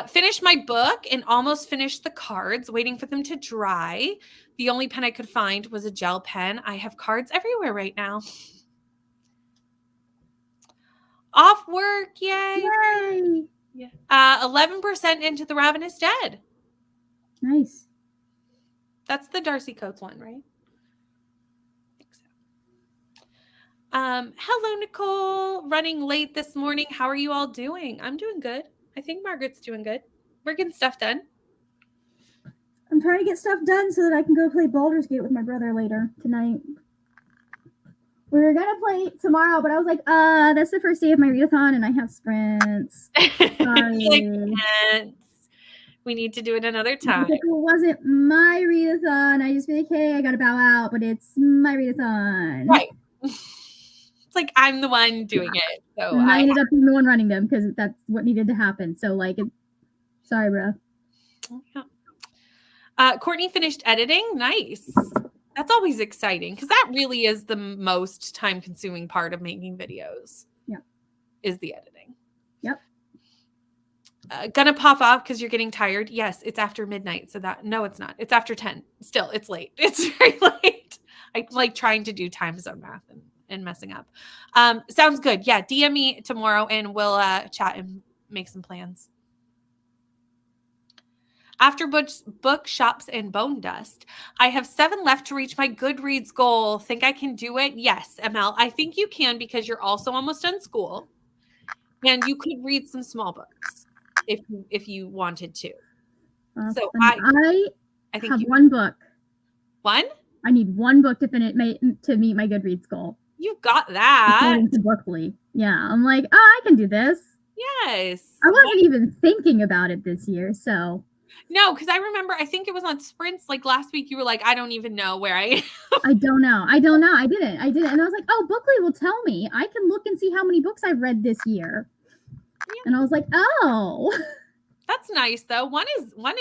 Finished my book and almost finished the cards, waiting for them to dry. The only pen I could find was a gel pen. I have cards everywhere right now. Off work, yay. Yeah. 11% into The Ravenous Dead.
Nice.
That's the Darcy Coates one, right? Hello, Nicole. Running late this morning. How are you all doing? I'm doing good. I think Margaret's doing good. We're getting stuff done.
I'm trying to get stuff done so that I can go play Baldur's Gate with my brother later tonight. We were gonna play tomorrow, but I was like, that's the first day of my readathon and I have sprints.
We need to do it another time.
If it wasn't my readathon, I just be like, hey, I gotta bow out, but it's my readathon.
Right. It's like I'm the one doing it. So
and I ended up being the one running them because that's what needed to happen. So like, sorry, bro.
Yeah. Courtney finished editing. Nice. That's always exciting because that really is the most time-consuming part of making videos.
Yeah.
Is the editing.
Yep.
Gonna pop off because you're getting tired. Yes, it's after midnight. So no, it's not. It's after 10. Still, it's late. It's very late. I like trying to do time zone math and messing up. Sounds good. Yeah, DM me tomorrow and we'll chat and make some plans. After book shops and bone dust, I have 7 left to reach my Goodreads goal. Think I can do it? Yes, ML. I think you can because you're also almost done school. And you could read some small books if you wanted to. So I think
have one book.
One?
I need one book to meet my Goodreads goal.
You got that.
According to Bookly. Yeah, I'm like, I can do this.
Yes.
I wasn't even thinking about it this year, so.
No, because I remember, I think it was on sprints like last week. You were like, I don't even know where I am.
I don't know. I didn't. And I was like, Bookly will tell me. I can look and see how many books I've read this year. Yeah. And I was like,
That's nice though. One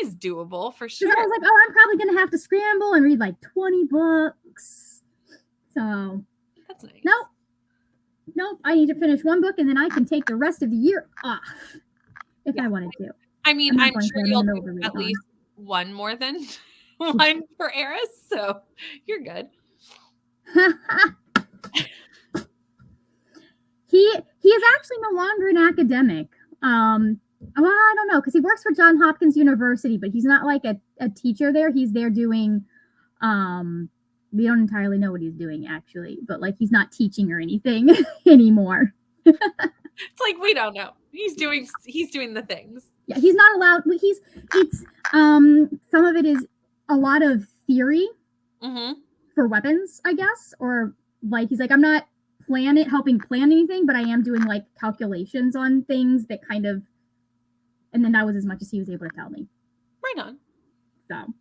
is doable for sure.
I was like, I'm probably gonna have to scramble and read like 20 books. So
that's nice.
Nope. I need to finish one book and then I can take the rest of the year off if I wanted to.
I mean, I'm sure you'll do at least one more than one for ERAS, so you're good.
He is actually no longer an academic. Well, I don't know, because he works for Johns Hopkins University, but he's not like a teacher there. He's there doing, we don't entirely know what he's doing actually, but like he's not teaching or anything anymore.
It's like, we don't know. He's doing the things.
Yeah, he's not allowed. It's some of it is a lot of theory for weapons, I guess, or like he's like, I'm not helping plan anything, but I am doing like calculations on things that kind of, and then that was as much as he was able to tell me.
Right on.
So.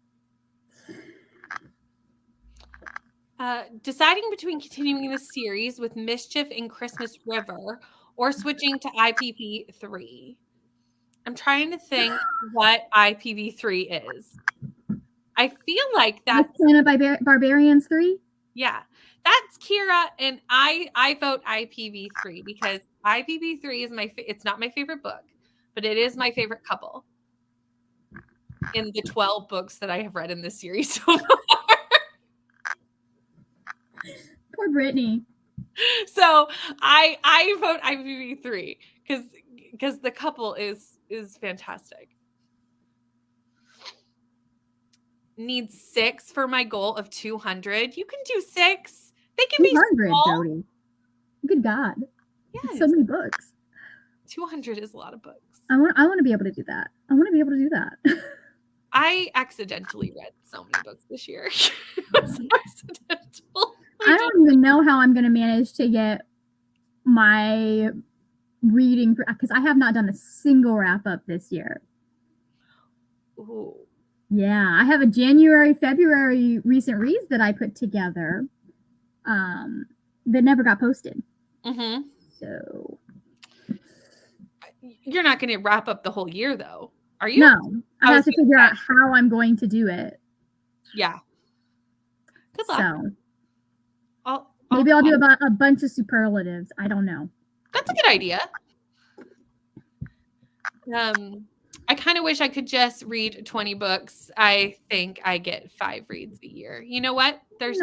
Deciding between continuing the series with Mischief and Christmas River or switching to IPV3. I'm trying to think what IPV3 is. I feel like that's
Planet Barbarians 3.
Yeah, that's Kira, and I vote IPV3 because IPV3 is it's not my favorite book, but it is my favorite couple in the 12 books that I have read in this series so far.
Poor Brittany.
So I vote IPV3 because the couple is fantastic. Need 6 for my goal of 200. You can do 6. They can be
200, Jody. Good God.
Yes.
So many books.
200 is a lot of books.
I want to be able to do that.
I accidentally read so many books this year. It was accidental.
I don't even know how I'm going to manage to get my reading because I have not done a single wrap up this year.
Ooh.
Yeah, I have a January, February recent reads that I put together that never got posted. So
you're not going to wrap up the whole year, though, are you?
No, I have to figure out how I'm going to do it.
Yeah. Good luck.
So maybe I'll do a bunch of superlatives. I don't know.
That's a good idea. I kind of wish I could just read 20 books. I think I get 5 reads a year. You know what? There's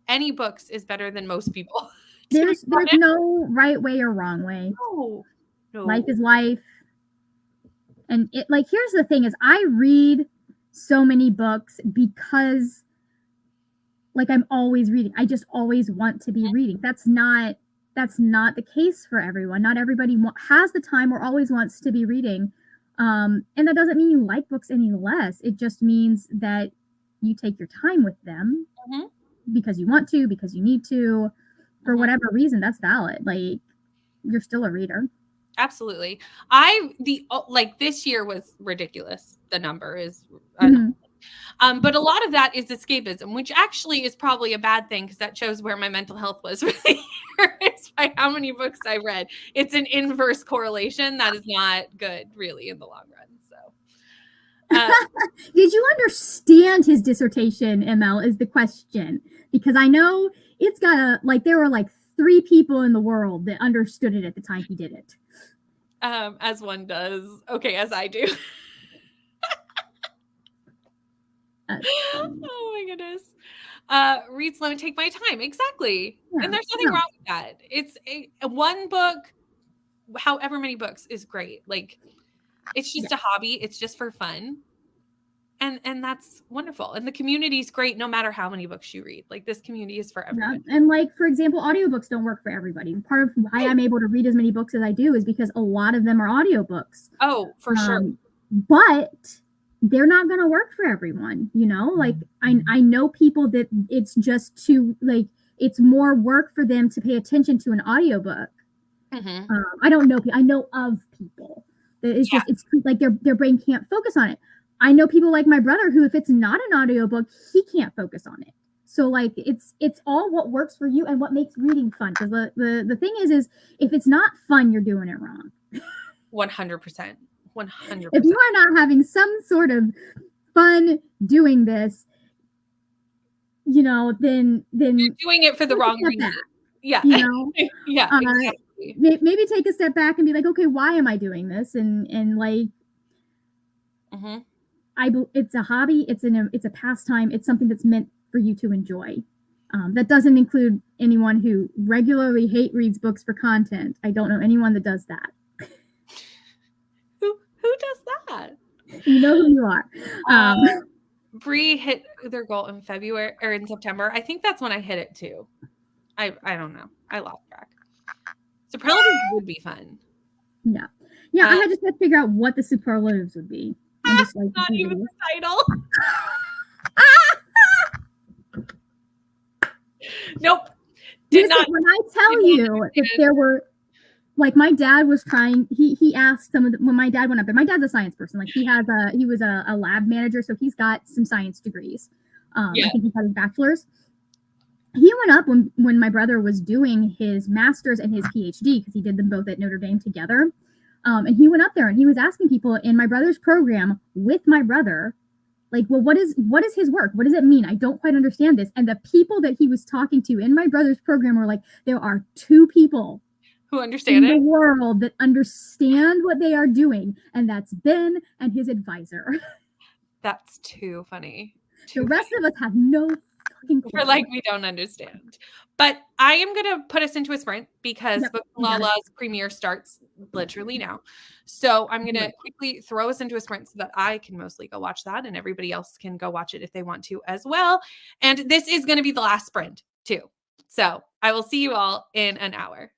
any books is better than most people.
There's no right way or wrong way.
No.
Life is life. And here's the thing is I read so many books because I'm always reading. I just always want to be reading. That's not the case for everyone. Not everybody has the time or always wants to be reading. And that doesn't mean you like books any less. It just means that you take your time with them because you want to, because you need to, for whatever reason. That's valid. You're still a reader.
Absolutely. This year was ridiculous. The number is, but a lot of that is escapism, which actually is probably a bad thing because that shows where my mental health was for the year is by how many books I read. It's an inverse correlation that is not good, really, in the long run. So,
did you understand his dissertation, ML? Is the question because I know it's got there were 3 people in the world that understood it at the time he did it.
As one does. Okay, as I do. Oh my goodness. Read slow and take my time. Exactly. Yeah, and there's nothing wrong with that. It's one book, however many books is great. It's just a hobby. It's just for fun. And that's wonderful. And the community is great no matter how many books you read. This community is for everyone.
Yeah. And for example, audiobooks don't work for everybody. Part of why I'm able to read as many books as I do is because a lot of them are audiobooks.
Oh, for sure.
But they're not going to work for everyone, I know people that it's just too it's more work for them to pay attention to an audiobook. I don't know, I know of people that it's just it's their brain can't focus on it. I know people like my brother who if it's not an audiobook, he can't focus on it. So it's all what works for you and what makes reading fun, because the thing is if it's not fun, you're doing it wrong.
100%. 100%.
If you are not having some sort of fun doing this, then you're
doing it for the wrong reason. Yeah. Yeah. Exactly.
Maybe take a step back and be like, okay, why am I doing this? And it's a hobby. It's a pastime. It's something that's meant for you to enjoy. That doesn't include anyone who regularly reads books for content. I don't know anyone that does that.
Who does that?
You know who you are.
Bree hit their goal in February or in September. I think that's when I hit it too. I don't know. I lost track. Superlatives would be fun.
Yeah. Yeah, I had just to figure out what the superlatives would be. And just like
not even the title. Nope. Did not.
When I tell you if there were, like, my dad was trying, he asked some of the, when my dad went up there, my dad's a science person. Like, he was a lab manager, so he's got some science degrees. I think he's had his bachelor's. He went up when my brother was doing his master's and his PhD, because he did them both at Notre Dame together. And he went up there and he was asking people in my brother's program with my brother, like, well, what is his work? What does it mean? I don't quite understand this. And the people that he was talking to in my brother's program were like, there are 2 people
who understand
in the world that understand what they are doing, and that's Ben and his advisor.
That's too funny.
The rest of us have no fucking clue.
We're like, we don't understand. But I am going to put us into a sprint because Books and Lala's premiere starts literally now. So I'm going to quickly throw us into a sprint so that I can mostly go watch that and everybody else can go watch it if they want to as well. And this is going to be the last sprint too. So I will see you all in an hour.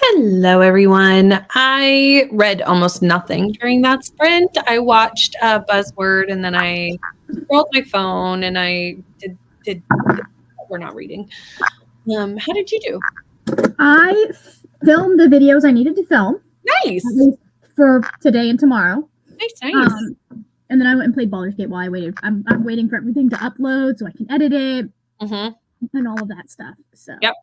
Hello, everyone. I read almost nothing during that sprint. I watched Buzzword, and then I scrolled my phone, and I did we're not reading. How did you do?
I filmed the videos I needed to film.
Nice.
For today and tomorrow.
Nice.
And then I went and played Baldur's Gate while I waited. I'm waiting for everything to upload so I can edit it and all of that stuff. So
yep.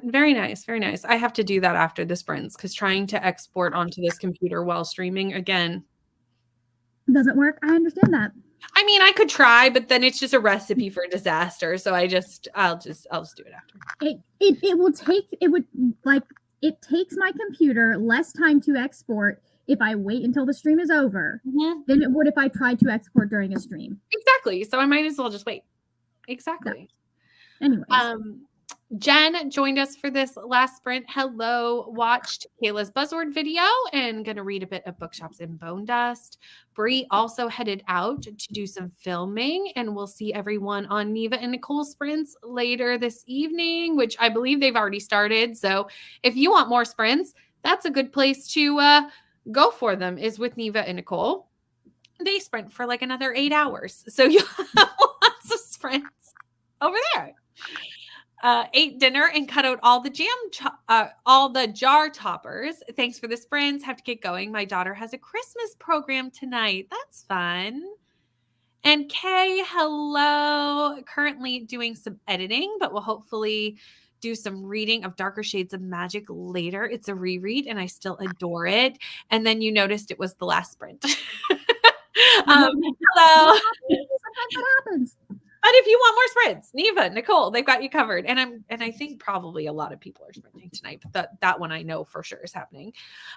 Very nice. Very nice. I have to do that after the sprints because trying to export onto this computer while streaming again
doesn't work. I understand that.
I mean, I could try, but then it's just a recipe for disaster. So I'll just do it after.
It takes my computer less time to export if I wait until the stream is over than it would if I tried to export during a stream.
Exactly. So I might as well just wait. Exactly.
Yeah. Anyways.
Jen joined us for this last sprint. Hello, watched Kayla's Buzzword video and going to read a bit of Bookshops and Bone Dust. Bree also headed out to do some filming, and we'll see everyone on Neva and Nicole's sprints later this evening, which I believe they've already started. So if you want more sprints, that's a good place to go for them, is with Neva and Nicole. They sprint for like another 8 hours. So you'll have lots of sprints over there. Ate dinner and cut out all the jar toppers. Thanks for the sprints. Have to get going. My daughter has a Christmas program tonight. That's fun. And Kay, hello. Currently doing some editing, but we'll hopefully do some reading of Darker Shades of Magic later. It's a reread, and I still adore it. And then you noticed it was the last sprint. Hello.
Sometimes that happens.
But if you want more sprints, Neva, Nicole, they've got you covered. And I think probably a lot of people are sprinting tonight, but that one I know for sure is happening.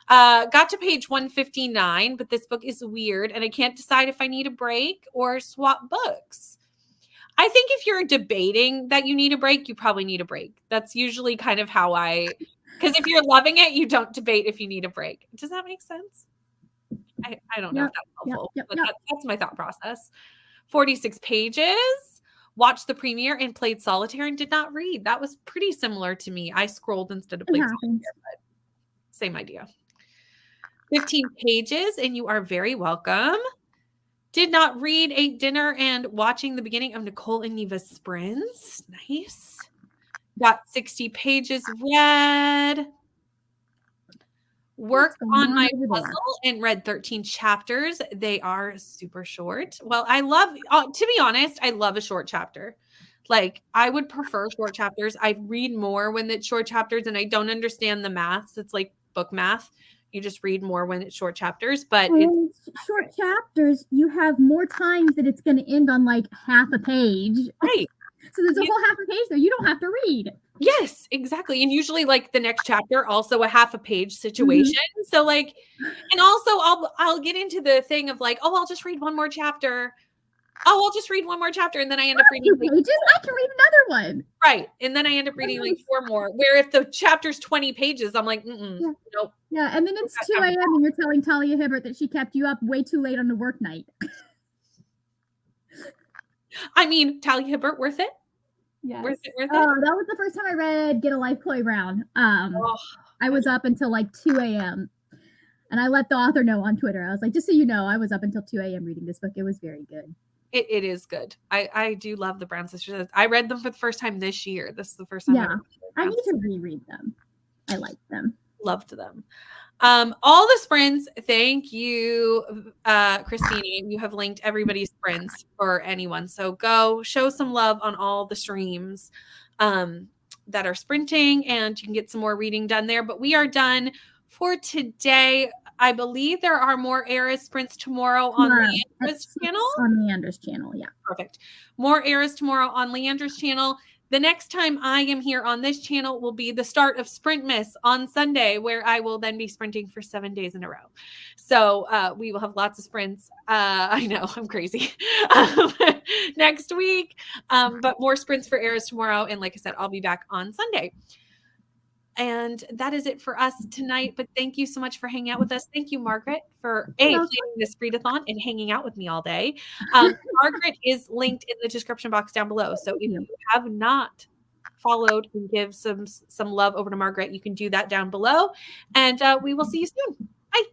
Got to page 159, but this book is weird and I can't decide if I need a break or swap books. I think if you're debating that you need a break, you probably need a break. That's usually kind of how because if you're loving it, you don't debate if you need a break. Does that make sense? I don't know if that's helpful, but that's my thought process. 46 pages. Watched the premiere and played solitaire and did not read. That was pretty similar to me. I scrolled instead of played solitaire, but same idea. 15 pages, and you are very welcome. Did not read, ate dinner, and watching the beginning of Nicole and Neva's sprints. Nice. Got 60 pages read. Worked on my puzzle and read 13 chapters. They are super short. Well, to be honest, I love a short chapter. Like, I would prefer short chapters. I read more when it's short chapters and I don't understand the math. It's like book math. You just read more when it's short chapters. But
short chapters, you have more times that it's going to end on like half a page.
Right.
So there's a whole half a page there. You don't have to read.
Yes, exactly. And usually like the next chapter, also a half a page situation. So like, and also I'll get into the thing of like, oh, I'll just read one more chapter. Oh, I'll just read one more chapter. And then I end up reading
pages. I can read another one.
Right. And then I end up reading like 4 more, where if the chapter's 20 pages, I'm like, nope.
Yeah. And then it's 2 a.m. and you're telling Talia Hibbert that she kept you up way too late on the work night.
I mean, Talia Hibbert, worth it?
Yes. Worth it? That was the first time I read Get a Life, Chloe Brown. I was up until like 2 a.m. and I let the author know on Twitter. I was like, just so you know, I was up until 2 a.m. reading this book. It was very good.
It is good. I do love the Brown Sisters. I read them for the first time this year. This is the first time.
Yeah, I need to reread them. I like them.
Loved them. All the sprints, thank you, Christina. You have linked everybody's sprints for anyone. So go show some love on all the streams that are sprinting, and you can get some more reading done there. But we are done for today. I believe there are more ERAS sprints tomorrow on Leandra's channel.
On Leandra's channel, yeah.
Perfect. More ERAS tomorrow on Leandra's channel. The next time I am here on this channel will be the start of Sprintmas on Sunday, where I will then be sprinting for 7 days in a row. So we will have lots of sprints. I know, I'm crazy. Next week, but more sprints for ERAS tomorrow. And like I said, I'll be back on Sunday. And that is it for us tonight. But thank you so much for hanging out with us. Thank you, Margaret, for planning this Readathon and hanging out with me all day. Margaret is linked in the description box down below. So if you have not followed and give some love over to Margaret, you can do that down below. And we will see you soon. Bye.